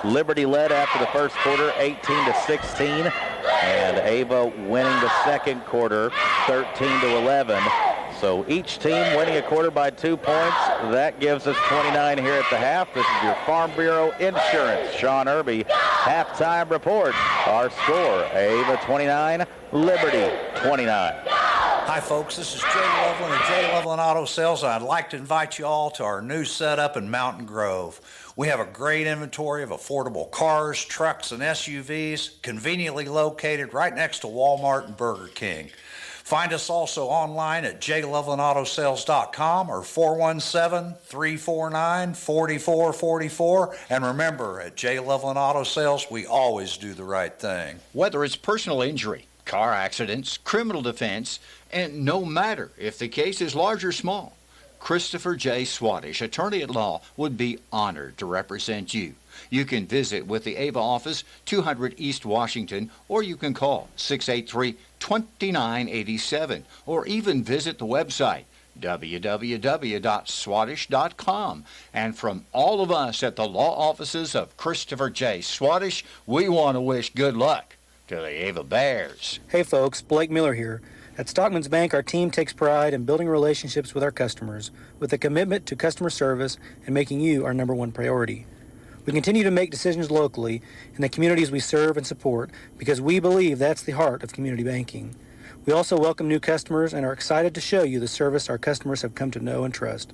Liberty led after the first quarter, 18-16. And Ava winning the second quarter, 13-11. So each team winning a quarter by 2 points. That gives us 29 here at the half. This is your Farm Bureau Insurance. Sean Irby, halftime report. Our score, Ava 29, Liberty 29. Hi folks, this is Jay Loveland of Jay Loveland Auto Sales. I'd like to invite you all to our new setup in Mountain Grove. We have a great inventory of affordable cars, trucks, and SUVs, conveniently located right next to Walmart and Burger King. Find us also online at jlovelandautosales.com or 417-349-4444. And remember, at J. Loveland Auto Sales, we always do the right thing. Whether it's personal injury, car accidents, criminal defense, and no matter if the case is large or small, Christopher J. Swaddish, attorney at law, would be honored to represent you. You can visit with the Ava office, 200 East Washington, or you can call 683-2987, or even visit the website, www.swaddish.com. And from all of us at the law offices of Christopher J. Swaddish, we want to wish good luck to the Ava Bears. Hey folks, Blake Miller here. At Stockman's Bank, our team takes pride in building relationships with our customers with a commitment to customer service and making you our #1 priority. We continue to make decisions locally in the communities we serve and support because we believe that's the heart of community banking. We also welcome new customers and are excited to show you the service our customers have come to know and trust.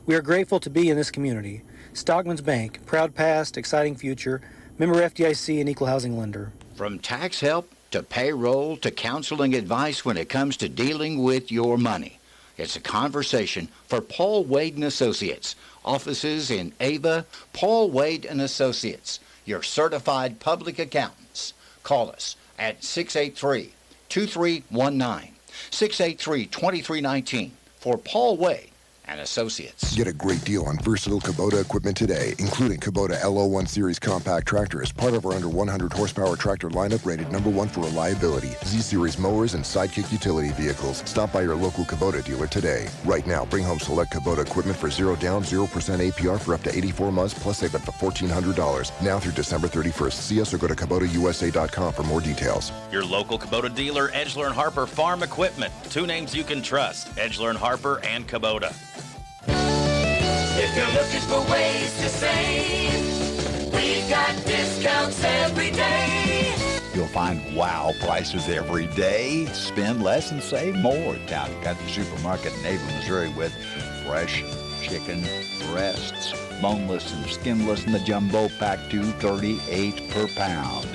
We are grateful to be in this community. Stockman's Bank, proud past, exciting future, member FDIC and equal housing lender. From tax help to payroll to counseling advice when it comes to dealing with your money. It's a conversation for Paul Wade and Associates. Offices in Ava, Paul Wade and Associates, your certified public accountants. Call us at 683-2319, 683-2319 for Paul Wade and Associates. Get a great deal on versatile Kubota equipment today, including Kubota LO1 Series compact tractor as part of our under 100 horsepower tractor lineup rated #1 for reliability. Z-Series mowers and sidekick utility vehicles. Stop by your local Kubota dealer today. Right now, bring home select Kubota equipment for 0 down, 0% APR for up to 84 months, plus save up to $1,400. Now through December 31st. See us or go to KubotaUSA.com for more details. Your local Kubota dealer, Edgeler and Harper Farm Equipment. Two names you can trust, Edgeler and Harper and Kubota. If you're looking for ways to save, we've got discounts every day. You'll find wow prices every day. Spend less and save more at Town and Country Supermarket in Ava, Missouri with fresh chicken breasts, boneless and skinless in the jumbo pack, $2.38 per pound.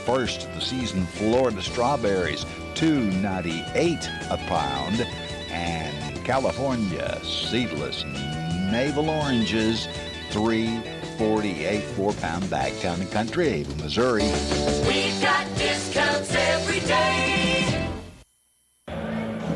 First, the seasoned Florida strawberries, $2.98 a pound. And California seedless navel oranges, $3.48 4-pound bag. Town and Country, Ava, Missouri. We've got discounts every day.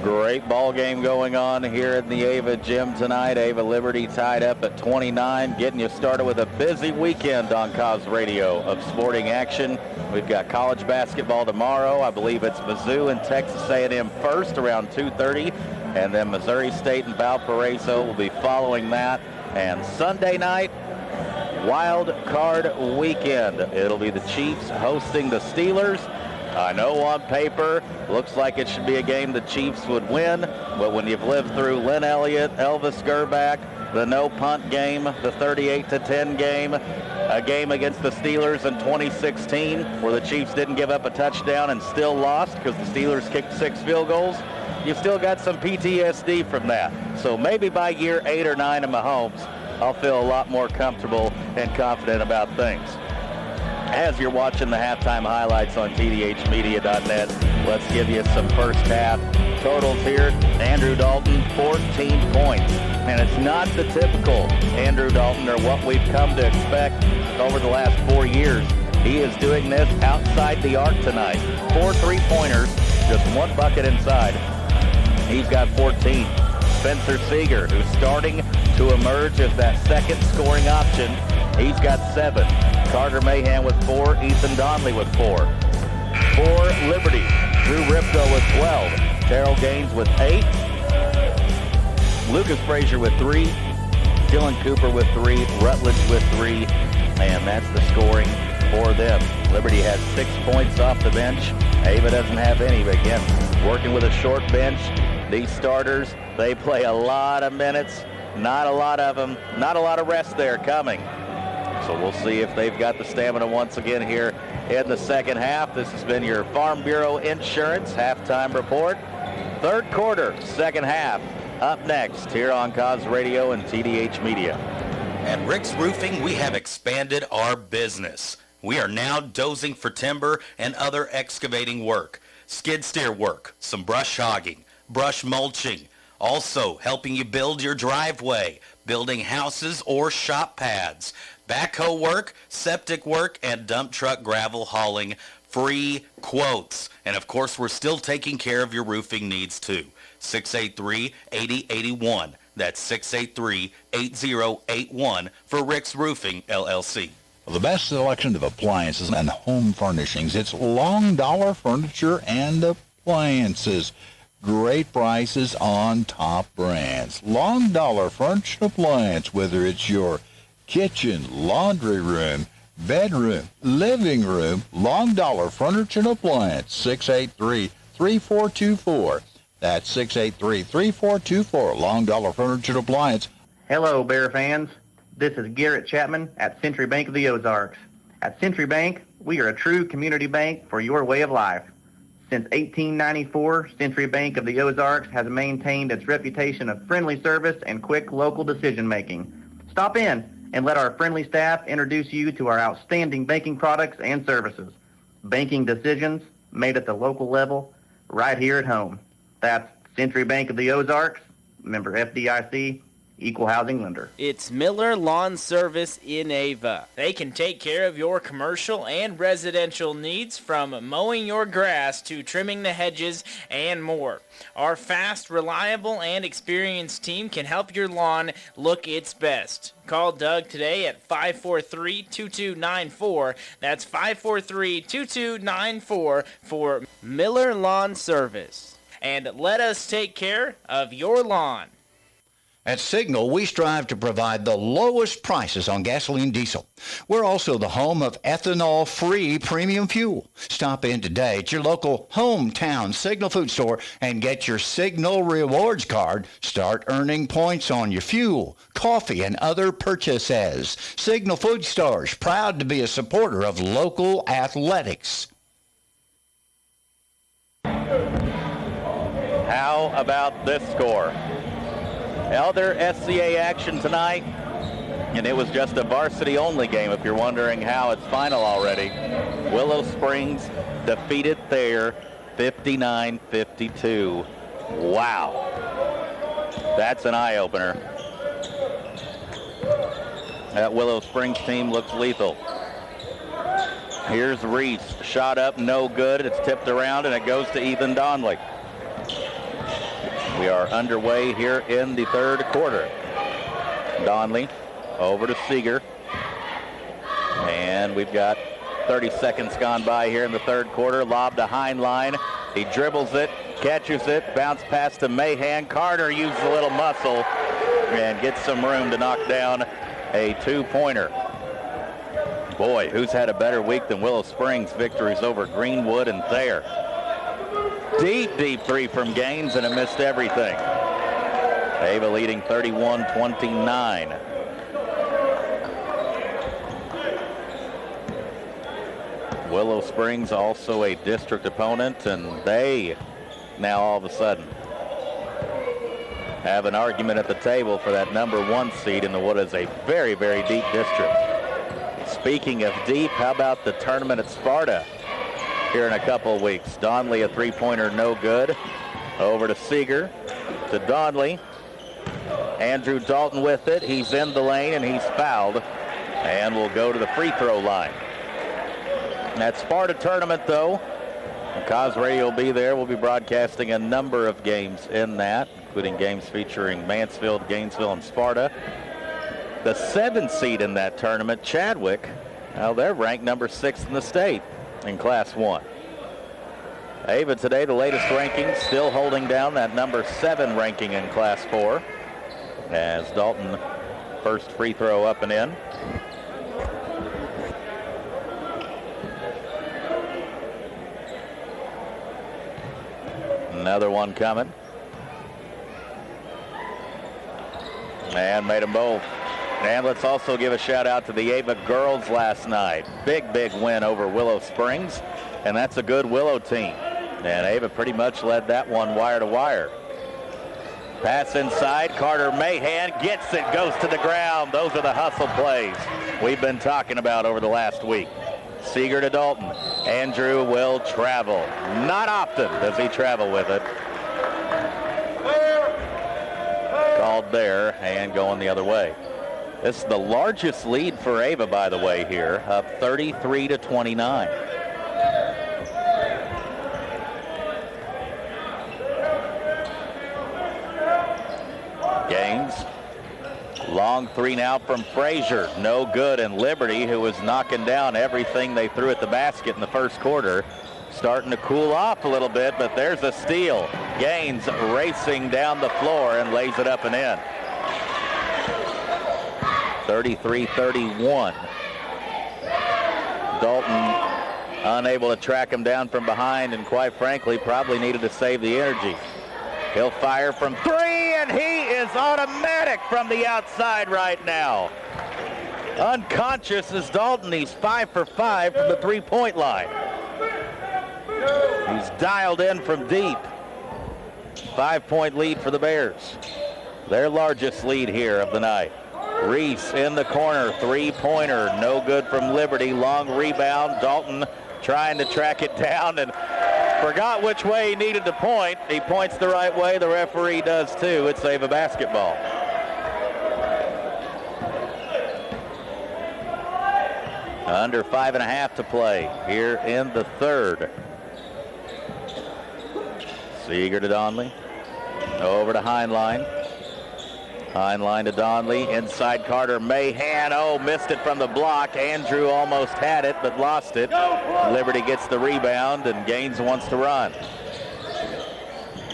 Great ball game going on here in the Ava Gym tonight. Ava Liberty tied up at 29, getting you started with a busy weekend on Cause Radio of sporting action. We've got college basketball tomorrow. I believe it's Mizzou and Texas A&M first around 2:30, and then Missouri State and Valparaiso will be following that. And Sunday night, wild card weekend. It'll be the Chiefs hosting the Steelers. I know on paper, looks like it should be a game the Chiefs would win, but when you've lived through Lynn Elliott, Elvis Gerback, the no-punt game, the 38-10 game, a game against the Steelers in 2016 where the Chiefs didn't give up a touchdown and still lost because the Steelers kicked 6 field goals, you've still got some PTSD from that. So maybe by year 8 or 9 of Mahomes, I'll feel a lot more comfortable and confident about things. As you're watching the halftime highlights on TDHmedia.net, let's give you some first half totals here. Andrew Dalton, 14 points. And it's not the typical Andrew Dalton or what we've come to expect over the last 4 years. He is doing this outside the arc tonight. 4 3-pointers, just 1 bucket inside. He's got 14. Spencer Seeger, who's starting to emerge as that second scoring option, he's got 7. Carter Mahan with 4, Ethan Donnelly with 4. For Liberty, Drew Ripko with 12, Terrell Gaines with 8, Lucas Frazier with 3, Dylan Cooper with 3, Rutledge with 3, and that's the scoring for them. Liberty has 6 points off the bench. Ava doesn't have any, but again, working with a short bench. These starters, they play a lot of minutes, not a lot of them, not a lot of rest there coming. So we'll see if they've got the stamina once again here in the second half. This has been your Farm Bureau Insurance halftime report. Third quarter, second half, up next here on Cause Radio and TDH Media. At Rick's Roofing, we have expanded our business. We are now dozing for timber and other excavating work, skid steer work, some brush hogging, brush mulching, also helping you build your driveway, building houses or shop pads, backhoe work, septic work, and dump truck gravel hauling, free quotes. And of course, we're still taking care of your roofing needs too. 683-8081. That's 683-8081 for Rick's Roofing, LLC. The best selection of appliances and home furnishings. It's Long Dollar Furniture and Appliances. Great prices on top brands. Long Dollar Furniture and Appliance, whether it's your kitchen, laundry room, bedroom, living room, Long Dollar Furniture and Appliance, 683-3424. That's 683-3424, Long Dollar Furniture and Appliance. Hello, Bear fans. This is Garrett Chapman at Century Bank of the Ozarks. At Century Bank, we are a true community bank for your way of life. Since 1894, Century Bank of the Ozarks has maintained its reputation of friendly service and quick local decision-making. Stop in and let our friendly staff introduce you to our outstanding banking products and services. Banking decisions made at the local level, right here at home. That's Century Bank of the Ozarks, member FDIC, equal housing lender. It's Miller Lawn Service in Ava. They can take care of your commercial and residential needs, from mowing your grass to trimming the hedges and more. Our fast, reliable, and experienced team can help your lawn look its best. Call Doug today at 543-2294. That's 543-2294 for Miller Lawn Service. And let us take care of your lawn. At Signal, we strive to provide the lowest prices on gasoline and diesel. We're also the home of ethanol-free premium fuel. Stop in today at your local hometown Signal food store and get your Signal Rewards card. Start earning points on your fuel, coffee, and other purchases. Signal Food Stores, proud to be a supporter of local athletics. How about this score? Elder SCA action tonight, and it was just a varsity-only game if you're wondering how it's final already. Willow Springs defeated Thayer 59-52. Wow. That's an eye-opener. That Willow Springs team looks lethal. Here's Reese. Shot up, no good. It's tipped around, and it goes to Ethan Donnelly. We are underway here in the third quarter. Donnelly over to Seeger. And we've got 30 seconds gone by here in the third quarter. Lob to Heinlein. He dribbles it, catches it, bounce pass to Mahan. Carter uses a little muscle and gets some room to knock down a two-pointer. Boy, who's had a better week than Willow Springs? Victories over Greenwood and Thayer. Deep three from Gaines, and it missed everything. Ava leading 31-29. Willow Springs also a district opponent, and they now all of a sudden have an argument at the table for that number one seed in what is a very, very deep district. Speaking of deep, how about the tournament at Sparta here in a couple of weeks? Donnelly, a three-pointer, no good. Over to Seeger, to Donnelly. Andrew Dalton with it. He's in the lane, and he's fouled, and will go to the free throw line. That Sparta tournament, though, Cause Radio will be there. We'll be broadcasting a number of games in that, including games featuring Mansfield, Gainesville, and Sparta. The 7th seed in that tournament, Chadwick, well, they're ranked number 6 in the state in Class 1. Ava today, the latest ranking, still holding down that number 7 ranking in Class 4. As Dalton, first free throw up and in. Another one coming. And made them both. And let's also give a shout out to the Ava girls last night. Big win over Willow Springs. And that's a good Willow team. And Ava pretty much led that one wire to wire. Pass inside. Carter Mahan gets it, goes to the ground. Those are the hustle plays we've been talking about over the last week. Seeger to Dalton. Andrew will travel. Not often does he travel with it. Called there and going the other way. This is the largest lead for Ava, by the way, here, up 33-29. Gaines. Long three now from Frazier. No good. And Liberty, who was knocking down everything they threw at the basket in the first quarter, starting to cool off a little bit, but there's a steal. Gaines racing down the floor and lays it up and in. 33-31. Dalton unable to track him down from behind, and quite frankly, probably needed to save the energy. He'll fire from three, and he is automatic from the outside right now. unconscious is Dalton. He's 5 for 5 from the three-point line. He's dialed in from deep. 5-point lead for the Bears. Their largest lead here of the night. Reese in the corner, three-pointer, no good from Liberty. Long rebound. Dalton trying to track it down and forgot which way he needed to point. He points the right way. The referee does too. It's Ava basketball. Under 5.5 to play here in the third. Seeger to Donley. Over to Heinlein. Heinlein to Donley. Inside Carter Mahan. Oh, missed it from the block. Andrew almost had it, but lost it. Liberty gets the rebound, and Gaines wants to run.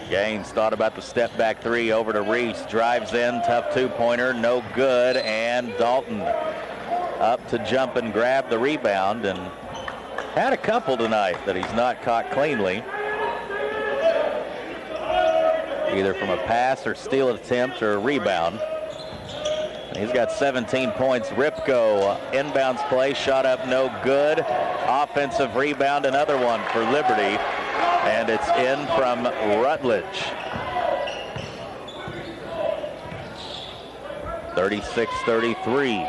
Gaines thought about the step back three. Over to Reese. Drives in. Tough two-pointer. No good. And Dalton up to jump and grab the rebound, and had a couple tonight that he's not caught cleanly. Either from a pass or steal attempt or a rebound. He's got 17 points. Ripko, inbounds play, shot up, no good. Offensive rebound, another one for Liberty. And it's in from Rutledge. 36-33.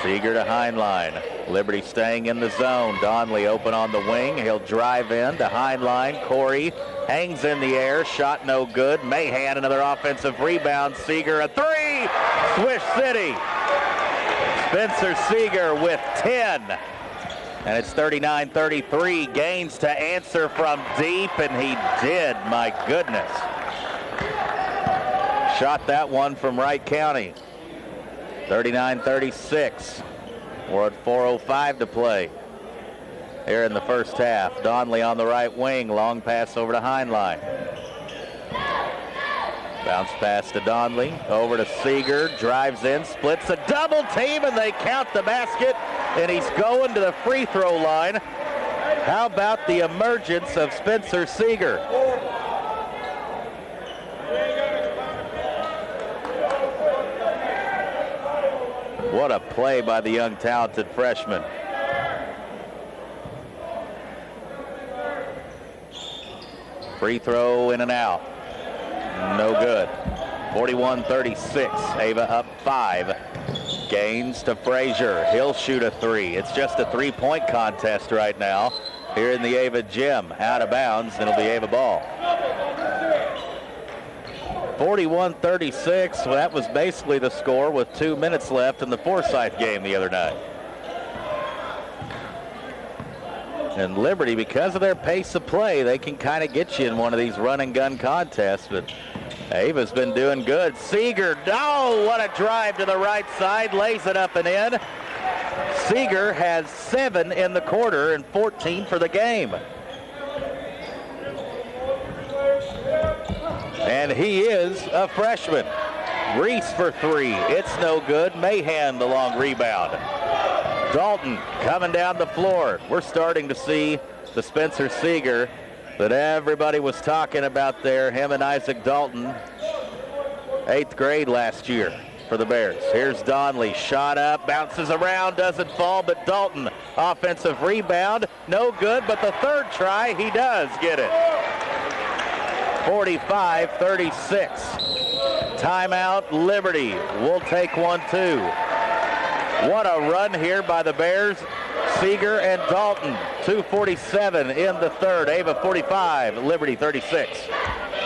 Seeger to Heinlein. Liberty staying in the zone. Donley open on the wing. He'll drive in to Heinlein. Corey hangs in the air. Shot no good. Mahan another offensive rebound. Seeger a three. Swish City. Spencer Seeger with 10. And it's 39-33. Gaines to answer from deep, and he did. My goodness. Shot that one from Wright County. 39-36. We're at 4:05 to play here in the first half. Donley on the right wing. Long pass over to Heinlein. Bounce pass to Donley. Over to Seeger. Drives in. Splits a double team, and they count the basket. And he's going to the free throw line. How about the emergence of Spencer Seeger? What a play by the young, talented freshman. Free throw in and out. No good. 41-36. Ava up 5. Gaines to Frazier. He'll shoot a three. It's just a three-point contest right now here in the Ava gym. Out of bounds, and it'll be Ava ball. 41-36. Well, that was basically the score with 2 minutes left in the Forsyth game the other night. And Liberty, because of their pace of play, they can kind of get you in one of these run and gun contests, but Ava's been doing good. Seeger, oh, what a drive to the right side, lays it up and in. Seeger has 7 in the quarter and 14 for the game. And he is a freshman. Reese for 3. It's no good. Mahan the long rebound. Dalton coming down the floor. We're starting to see the Spencer Seeger that everybody was talking about there. Him and Isaac Dalton. 8th grade last year for the Bears. Here's Donley. Shot up. Bounces around. Doesn't fall, but Dalton. Offensive rebound. No good, but the third try, he does get it. 45-36. Timeout, Liberty. We'll take one, too. What a run here by the Bears. Seeger and Dalton. 2:47 in the third. Ava 45, Liberty 36.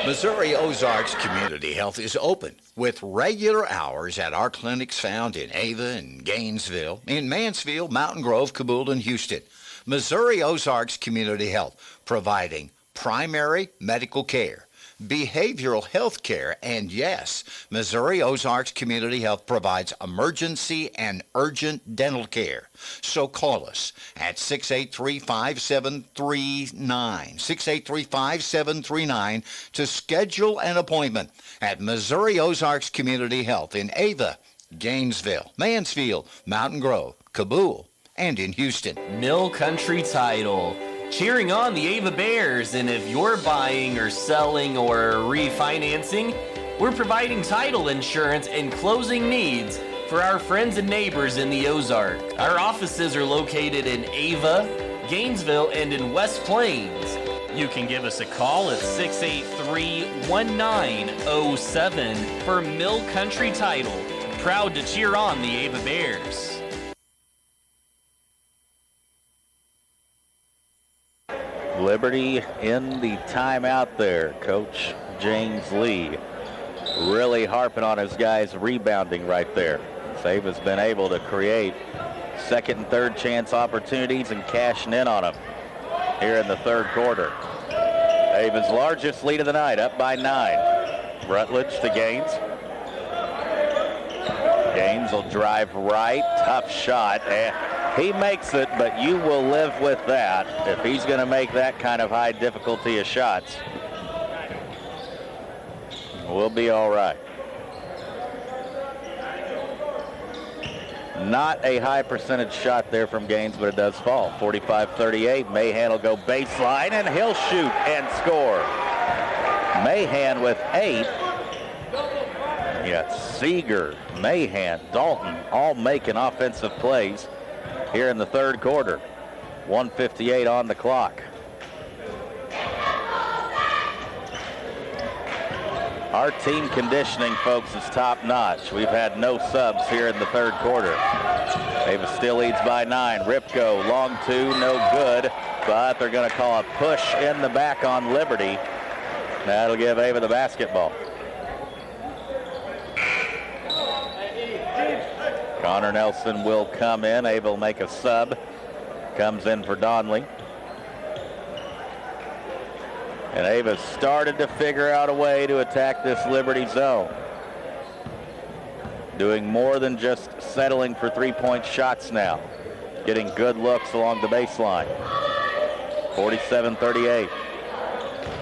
Missouri Ozarks Community Health is open with regular hours at our clinics found in Ava and Gainesville, in Mansfield, Mountain Grove, Cabool, and Houston. Missouri Ozarks Community Health, providing primary medical care, behavioral health care, and yes, Missouri Ozarks Community Health provides emergency and urgent dental care. So call us at 683-5739, 683-5739 to schedule an appointment at Missouri Ozarks Community Health in Ava, Gainesville, Mansfield, Mountain Grove, Cabool, and in Houston. Mill Country Title, cheering on the Ava Bears, and if you're buying or selling or refinancing, we're providing title insurance and closing needs for for our friends and neighbors in the Ozark. Our offices are located in Ava, Gainesville, and in West Plains. You can give us a call at 683-1907 for Mill Country Title. Proud to cheer on the Ava Bears. Liberty in the timeout there. Coach James Lee really harping on his guys rebounding right there. Ava's been able to create second and third chance opportunities and cashing in on them here in the third quarter. Ava's largest lead of the night, up by 9. Rutledge to Gaines. Gaines will drive right, tough shot. He makes it, but you will live with that if he's going to make that kind of high difficulty of shots. We'll be all right. Not a high percentage shot there from Gaines, but it does fall. 45-38. Mahan will go baseline, and he'll shoot and score. Mahan with 8. Yes, Seeger, Mahan, Dalton, all making offensive plays here in the third quarter. 1:58 on the clock. Our team conditioning, folks, is top-notch. We've had no subs here in the third quarter. Ava still leads by 9. Ripko, long 2, no good, but they're going to call a push in the back on Liberty. That'll give Ava the basketball. Connor Nelson will come in. Ava will make a sub. Comes in for Donley. And Ava started to figure out a way to attack this Liberty zone. Doing more than just settling for three-point shots now. Getting good looks along the baseline. 47-38.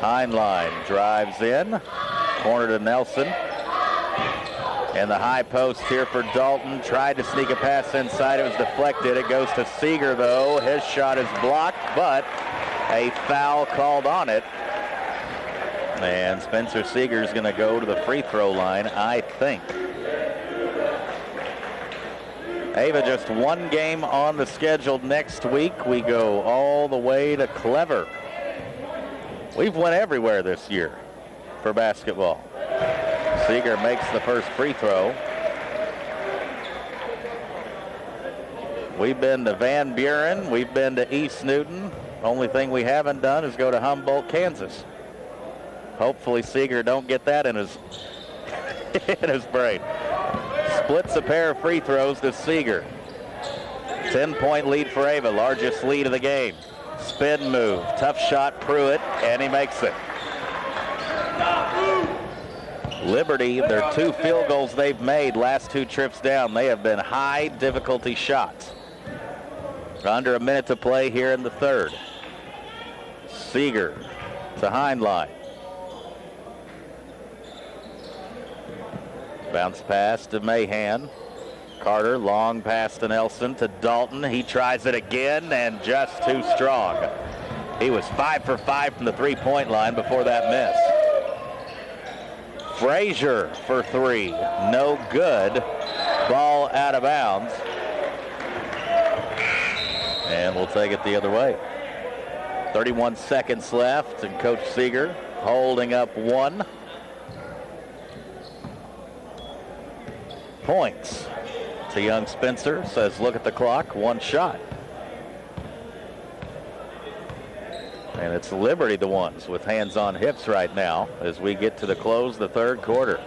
Heinlein drives in. Corner to Nelson. And the high post here for Dalton. Tried to sneak a pass inside. It was deflected. It goes to Seeger, though. His shot is blocked, but a foul called on it. And Spencer Seeger is going to go to the free throw line, I think. Ava just one game on the schedule next week. We go all the way to Clever. We've went everywhere this year for basketball. Seeger makes the first free throw. We've been to Van Buren. We've been to East Newton. Only thing we haven't done is go to Humboldt, Kansas. Hopefully Seeger don't get that in his in his brain. Splits a pair of free throws to Seeger. 10-point lead for Ava, largest lead of the game. Spin move, tough shot, Pruitt, and he makes it. Liberty, their 2 field goals they've made last 2 trips down, they have been high difficulty shots. Under a minute to play here in the third. Seeger to Heinlein. Bounce pass to Mahan. Carter, long pass to Nelson, to Dalton. He tries it again and just too strong. He was 5 for 5 from the three-point line before that miss. Frazier for 3, no good. Ball out of bounds. And we'll take it the other way. 31 seconds left, and Coach Seeger holding up 1. Points to young Spencer. Says, look at the clock, 1 shot. And it's Liberty the ones with hands on hips right now as we get to the close of the third quarter.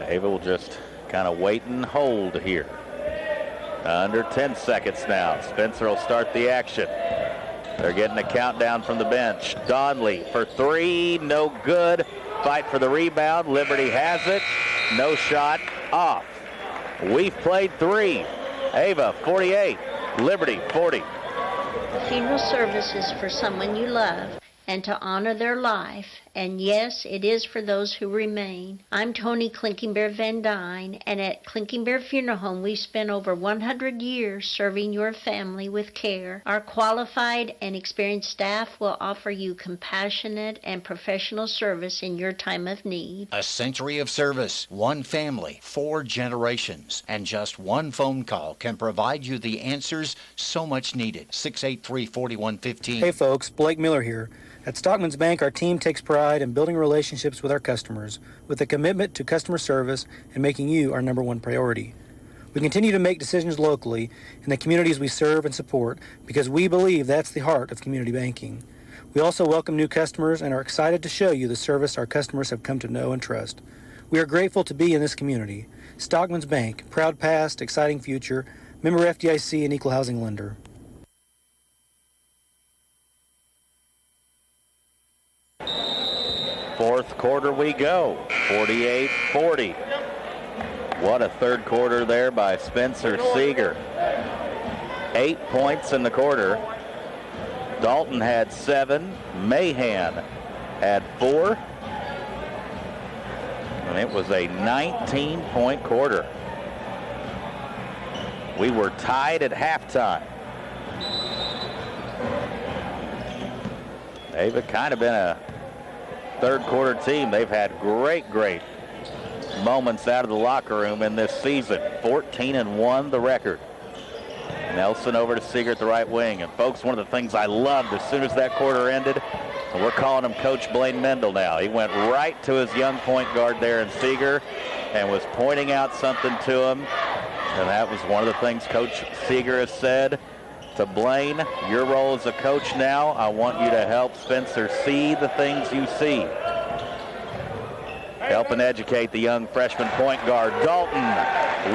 Ava will just kind of wait and hold here. Under 10 seconds now. Spencer will start the action. They're getting a countdown from the bench. Donley for 3, no good. Fight for the rebound. Liberty has it. No shot. Off. We've played 3. Ava 48. Liberty 40. The funeral service is for someone you love, and to honor their life. And yes, it is for those who remain. I'm Tony Clinking Bear Van Dyne, and at Clinking Bear Funeral Home, we've spent over 100 years serving your family with care. Our qualified and experienced staff will offer you compassionate and professional service in your time of need. A century of service, one family, 4 generations, and just one phone call can provide you the answers so much needed. 683-4115. Hey folks, Blake Miller here. At Stockman's Bank, our team takes pride in building relationships with our customers with a commitment to customer service and making you our number one priority. We continue to make decisions locally in the communities we serve and support because we believe that's the heart of community banking. We also welcome new customers and are excited to show you the service our customers have come to know and trust. We are grateful to be in this community. Stockman's Bank, proud past, exciting future, member FDIC and equal housing lender. Fourth quarter we go, 48-40. What a third quarter there by Spencer Seeger. 8 points in the quarter. Dalton had 7, Mahan had 4, and it was a 19-point quarter. We were tied at halftime. They've kind of been a third quarter team. They've had great moments out of the locker room in this season. 14-1 the record. Nelson over to Seeger at the right wing. And folks, one of the things I loved as soon as that quarter ended, and we're calling him Coach Blaine Mendel now. He went right to his young point guard there in Seeger and was pointing out something to him. And that was one of the things Coach Seeger has said to Blaine. Your role as a coach now, I want you to help Spencer see the things you see. Helping educate the young freshman point guard. Dalton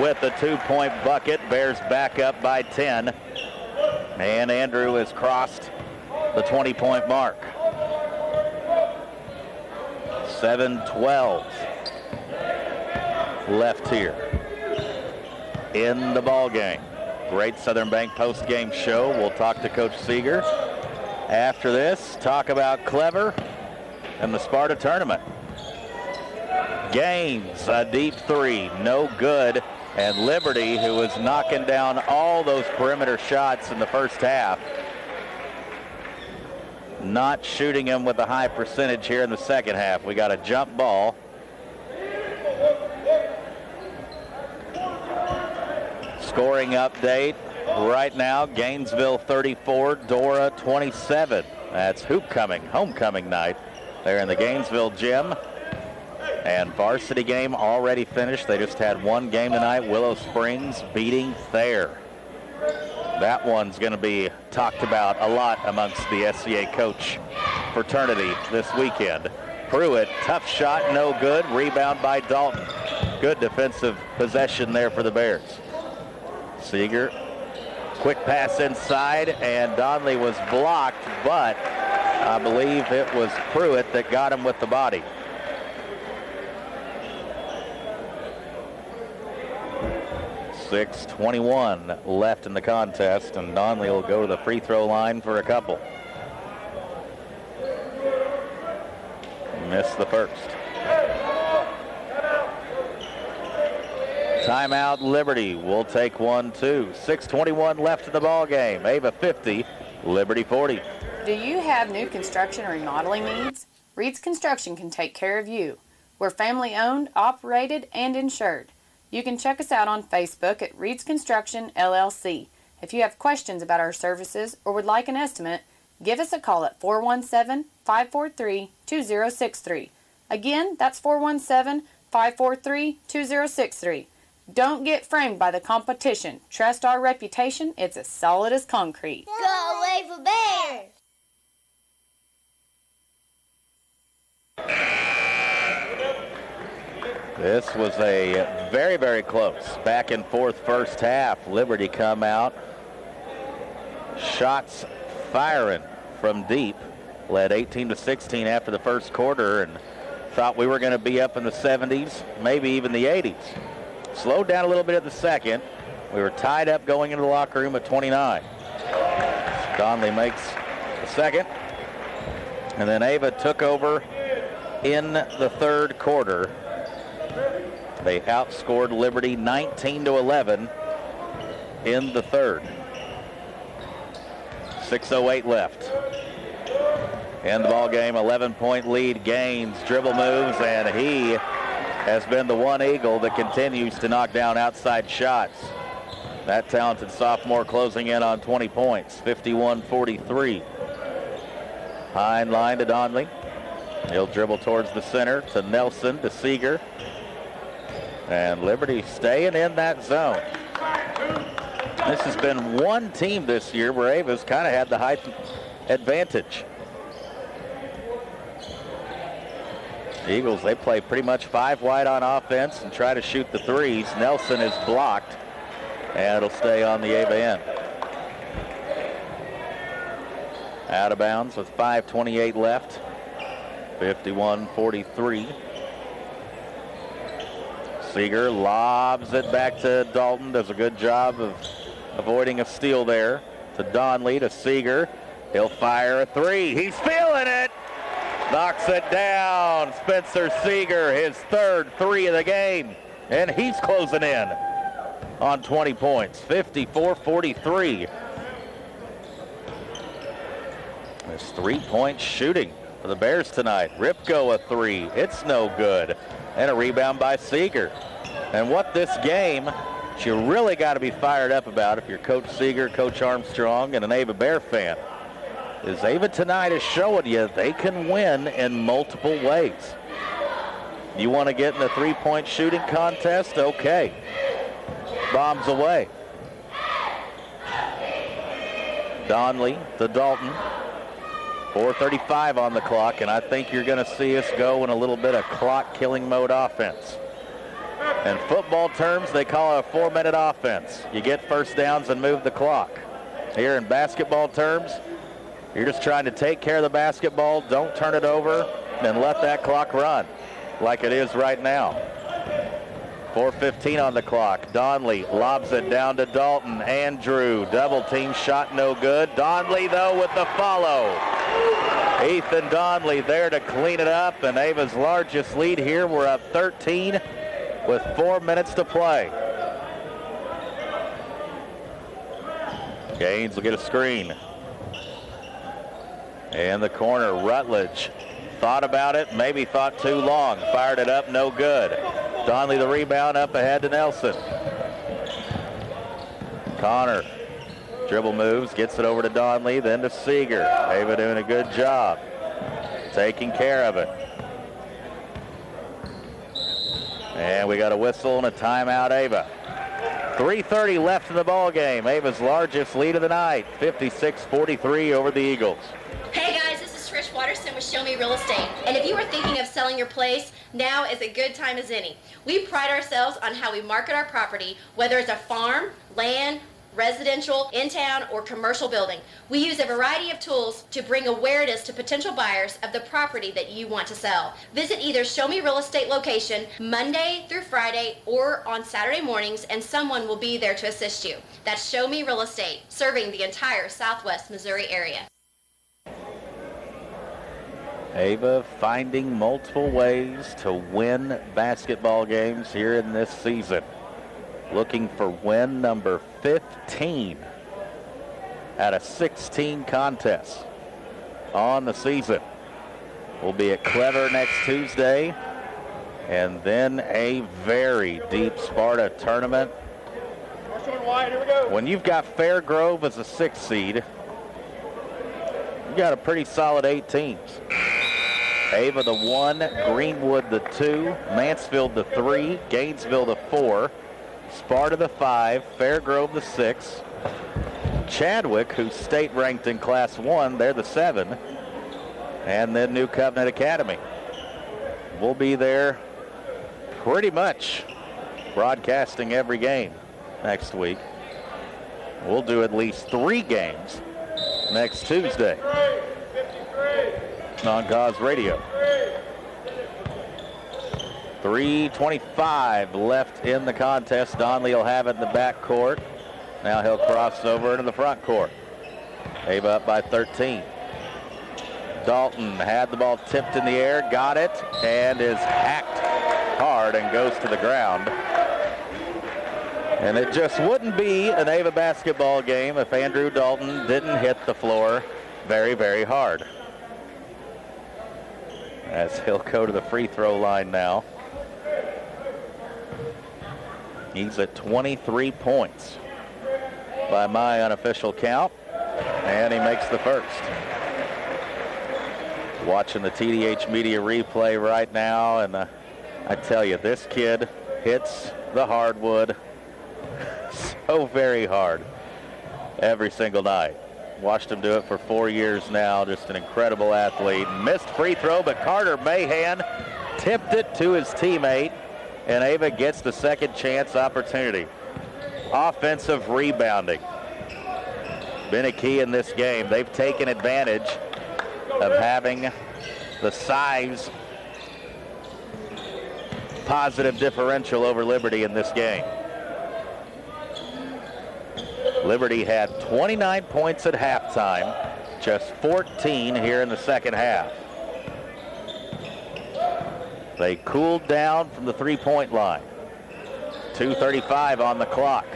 with the 2-point bucket. Bears back up by 10. And Andrew has crossed the 20-point mark. 7-12 left here in the ball game. Great Southern Bank post-game show. We'll talk to Coach Seeger. After this, talk about Clever and the Sparta tournament. Gaines, a deep 3, no good. And Liberty, who was knocking down all those perimeter shots in the first half, not shooting them with a high percentage here in the second half. We got a jump ball. Scoring update right now, Gainesville 34, Dora 27. That's homecoming night there in the Gainesville gym. And varsity game already finished. They just had one game tonight, Willow Springs beating Thayer. That one's going to be talked about a lot amongst the SCA coach fraternity this weekend. Pruitt, tough shot, no good. Rebound by Dalton. Good defensive possession there for the Bears. Seeger, quick pass inside, and Donnelly was blocked, but I believe it was Pruitt that got him with the body. .21 left in the contest, and Donnelly will go to the free throw line for a couple. Missed the first. Timeout, Liberty. We'll take 1, 2. 6:21 left in the ball game. Ava 50, Liberty 40. Do you have new construction or remodeling needs? Reed's Construction can take care of you. We're family owned, operated, and insured. You can check us out on Facebook at Reed's Construction LLC. If you have questions about our services or would like an estimate, give us a call at 417-543-2063. Again, that's 417-543-2063. Don't get framed by the competition. Trust our reputation. It's as solid as concrete. Go Ava Bears! This was a very close back and forth first half. Liberty come out. Shots firing from deep. Led 18-16 after the first quarter and thought we were going to be up in the 70s, maybe even the 80s. Slowed down a little bit at the second. We were tied up going into the locker room at 29. Donnelly makes the second. And then Ava took over in the third quarter. They outscored Liberty 19-11 in the third. 6:08 left. End the ball game, 11-point lead. Gaines dribble moves, and he has been the one Eagle that continues to knock down outside shots. That talented sophomore closing in on 20 points, 51-43. Hind line to Donley. He'll dribble towards the center to Nelson, to Seeger. And Liberty staying in that zone. This has been one team this year where Ava's kind of had the height advantage. The Eagles, they play pretty much 5 wide on offense and try to shoot the threes. Nelson is blocked, and it'll stay on the Ava end. Out of bounds with 5:28 left. 51-43. Seeger lobs it back to Dalton. Does a good job of avoiding a steal there. To Donley, to Seeger. He'll fire a three. He's feeling it. Knocks it down. Spencer Seeger, his third three of the game. And he's closing in on 20 points. 54-43. This three-point shooting for the Bears tonight. Ripko a three. It's no good. And a rebound by Seeger. And what this game, you really got to be fired up about if you're Coach Seeger, Coach Armstrong, and an Ava Bear fan, is Ava tonight is showing you they can win in multiple ways. You want to get in a three-point shooting contest? Okay. Bombs away. Donley to Dalton. 4:35 on the clock, and I think you're going to see us go in a little bit of clock-killing mode offense. In football terms, they call it a 4-minute offense. You get first downs and move the clock. Here in basketball terms, you're just trying to take care of the basketball, don't turn it over, and let that clock run like it is right now. 4:15 on the clock. Donley lobs it down to Dalton. Andrew, double team shot no good. Donley, though, with the follow. Ethan Donley there to clean it up, and Ava's largest lead here. We're up 13 with 4 minutes to play. Gaines will get a screen. In the corner, Rutledge thought about it, maybe thought too long. Fired it up, no good. Donley the rebound, up ahead to Nelson. Connor, dribble moves, gets it over to Donley, then to Seeger. Ava doing a good job taking care of it. And we got a whistle and a timeout, Ava. 3:30 left in the ball game. Ava's largest lead of the night, 56-43 over the Eagles. Hey guys, this is Trish Watterson with Show Me Real Estate. And if you are thinking of selling your place, now is a good time as any. We pride ourselves on how we market our property, whether it's a farm, land, residential, in town, or commercial building. We use a variety of tools to bring awareness to potential buyers of the property that you want to sell. Visit either Show Me Real Estate location Monday through Friday or on Saturday mornings, and someone will be there to assist you. That's Show Me Real Estate, serving the entire Southwest Missouri area. Ava finding multiple ways to win basketball games here in this season. Looking for win number 15 out of 16 contests on the season. We'll be at Clever next Tuesday, and then a very deep Sparta tournament. When you've got Fairgrove as a 6th seed, you got a pretty solid 8 teams. Ava the 1, Greenwood the 2, Mansfield the 3, Gainesville the 4, Sparta the 5, Fairgrove the 6, Chadwick, who's state ranked in Class 1, they're the 7, and then New Covenant Academy. We'll be there pretty much broadcasting every game next week. We'll do at least 3 games next Tuesday on Cause Radio. 3:25 left in the contest. Donley will have it in the back court. Now he'll cross over into the front court. Ava up by 13. Dalton had the ball tipped in the air, got it, and is hacked hard and goes to the ground. And it just wouldn't be an Ava basketball game if Andrew Dalton didn't hit the floor very, very hard. As he'll go to the free throw line now. He's at 23 points by my unofficial count, and he makes the first. Watching the TDH media replay right now, and I tell you, this kid hits the hardwood so very hard every single night. Watched him do it for 4 years now. Just an incredible athlete. Missed free throw, but Carter Mahan tipped it to his teammate, and Ava gets the second chance opportunity. Offensive rebounding. Been a key in this game. They've taken advantage of having the size positive differential over Liberty in this game. Liberty had 29 points at halftime, just 14 here in the second half. They cooled down from the three-point line. 2:35 on the clock.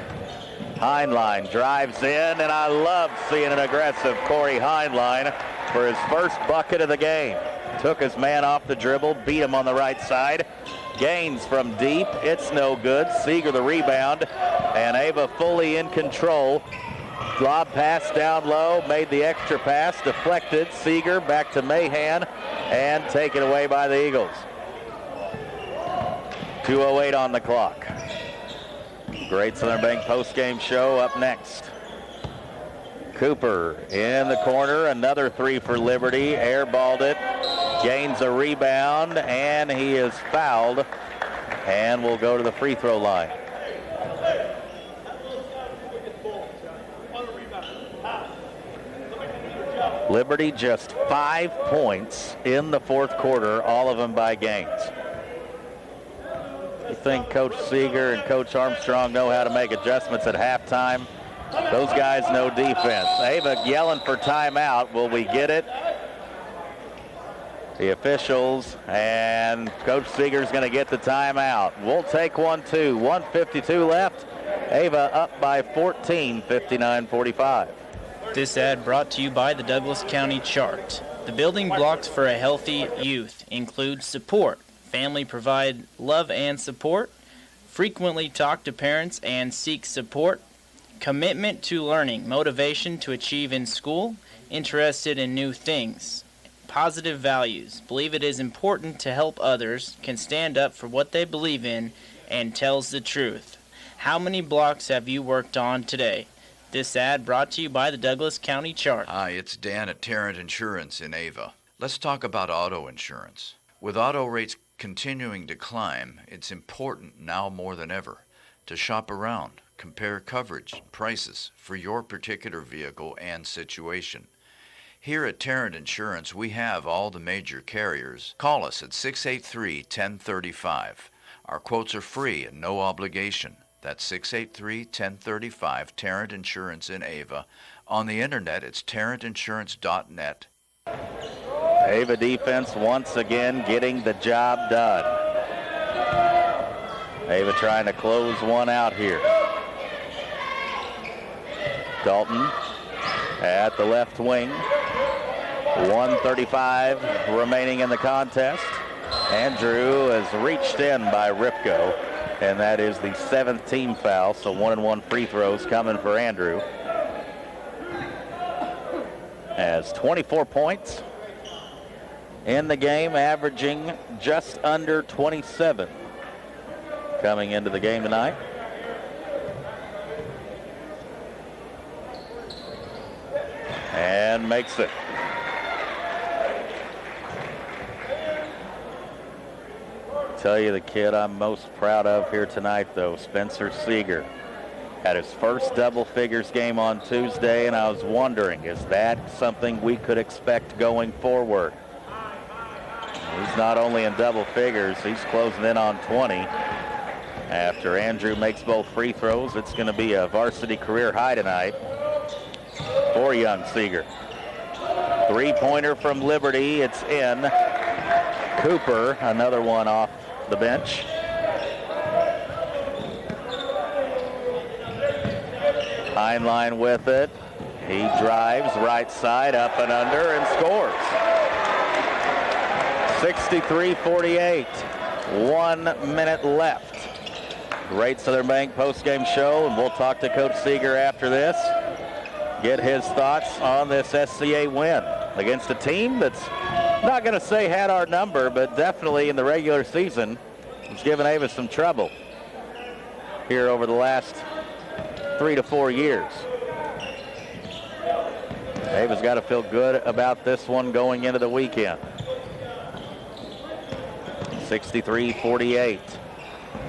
Heinlein drives in, and I love seeing an aggressive Corey Heinlein for his first bucket of the game. Took his man off the dribble, beat him on the right side. Gaines from deep, it's no good. Seeger the rebound, and Ava fully in control. Lob pass down low, made the extra pass, deflected. Seeger back to Mahan, and taken away by the Eagles. 2:08 on the clock. Great Southern Bank postgame show up next. Cooper in the corner, another three for Liberty, airballed it, gains a rebound, and he is fouled and will go to the free throw line. Liberty just 5 points in the fourth quarter, all of them by Gaines. You think Coach Seeger and Coach Armstrong know how to make adjustments at halftime? Those guys know defense. Ava yelling for timeout. Will we get it? The officials and Coach Seeger's going to get the timeout. We'll take one too. 1:52 left. Ava up by 14, 59-45. This ad brought to you by the Douglas County Chart. The building blocks for a healthy youth include support. Family provide love and support. Frequently talk to parents and seek support. Commitment to learning, motivation to achieve in school, interested in new things. Positive values, believe it is important to help others, can stand up for what they believe in, and tells the truth. How many blocks have you worked on today? This ad brought to you by the Douglas County Chart. Hi, it's Dan at Tarrant Insurance in Ava. Let's talk about auto insurance. With auto rates continuing to climb, it's important now more than ever to shop around, compare coverage, prices for your particular vehicle and situation. Here at Tarrant Insurance, we have all the major carriers. Call us at 683-1035. Our quotes are free and no obligation. That's 683-1035, Tarrant Insurance in Ava. On the internet, it's tarrantinsurance.net. Ava defense once again getting the job done. Ava trying to close one out here. Dalton at the left wing. 1:35 remaining in the contest. Andrew is reached in by Ripko, and that is the 7th team foul, so 1-and-1 free throws coming for Andrew. Has 24 points in the game, averaging just under 27 coming into the game tonight. And makes it. Tell you the kid I'm most proud of here tonight, though, Spencer Seeger. Had his first double figures game on Tuesday, and I was wondering, is that something we could expect going forward? He's not only in double figures, he's closing in on 20. After Andrew makes both free throws, it's going to be a varsity career high tonight for young Seeger. Three-pointer from Liberty. It's in. Cooper, another one off the bench. Heinlein with it. He drives right side, up and under, and scores. 63-48. 1 minute left. Great Southern Bank postgame show, and we'll talk to Coach Seeger after this. Get his thoughts on this SCA win against a team that's not going to say had our number, but definitely in the regular season has given Ava some trouble here over the last 3 to 4 years. Ava's got to feel good about this one going into the weekend. 63-48.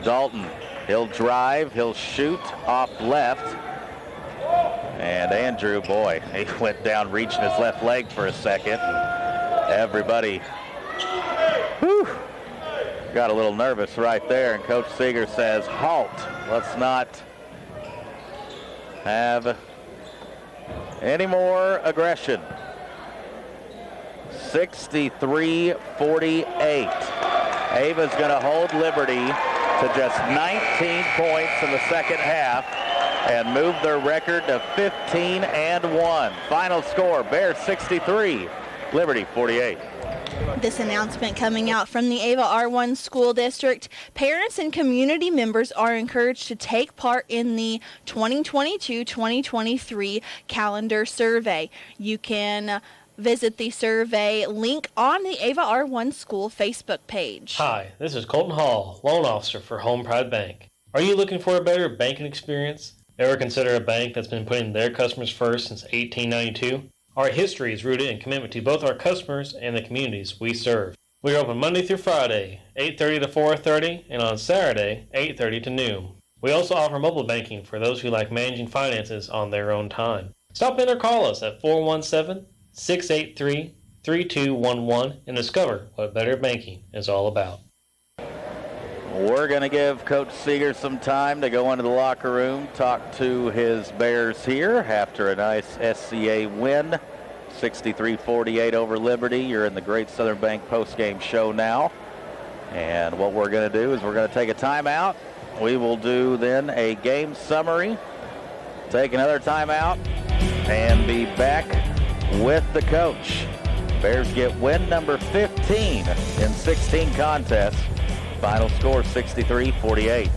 Dalton, he'll drive, he'll shoot off left. And Andrew, boy, he went down reaching his left leg for a second. Everybody got a little nervous right there, and Coach Seeger says, halt. Let's not have any more aggression. 63-48. Ava's going to hold Liberty to just 19 points in the second half and move their record to 15-1. Final score, Bears 63, Liberty 48. This announcement coming out from the Ava R1 School District. Parents and community members are encouraged to take part in the 2022-2023 calendar survey. You can visit the survey link on the Ava R1 School Facebook page. Hi, this is Colton Hall, loan officer for Home Pride Bank. Are you looking for a better banking experience? Ever consider a bank that's been putting their customers first since 1892? Our history is rooted in commitment to both our customers and the communities we serve. We are open Monday through Friday, 8:30 to 4:30, and on Saturday, 8:30 to noon. We also offer mobile banking for those who like managing finances on their own time. Stop in or call us at 417-683-3211 and discover what better banking is all about. We're going to give Coach Seeger some time to go into the locker room, talk to his Bears here after a nice SCA win, 63-48 over Liberty. You're in the Great Southern Bank postgame show now. And what we're going to do is we're going to take a timeout. We will do then a game summary, take another timeout, and be back with the coach. Bears get win number 15 in 16 contests. Final score 63-48.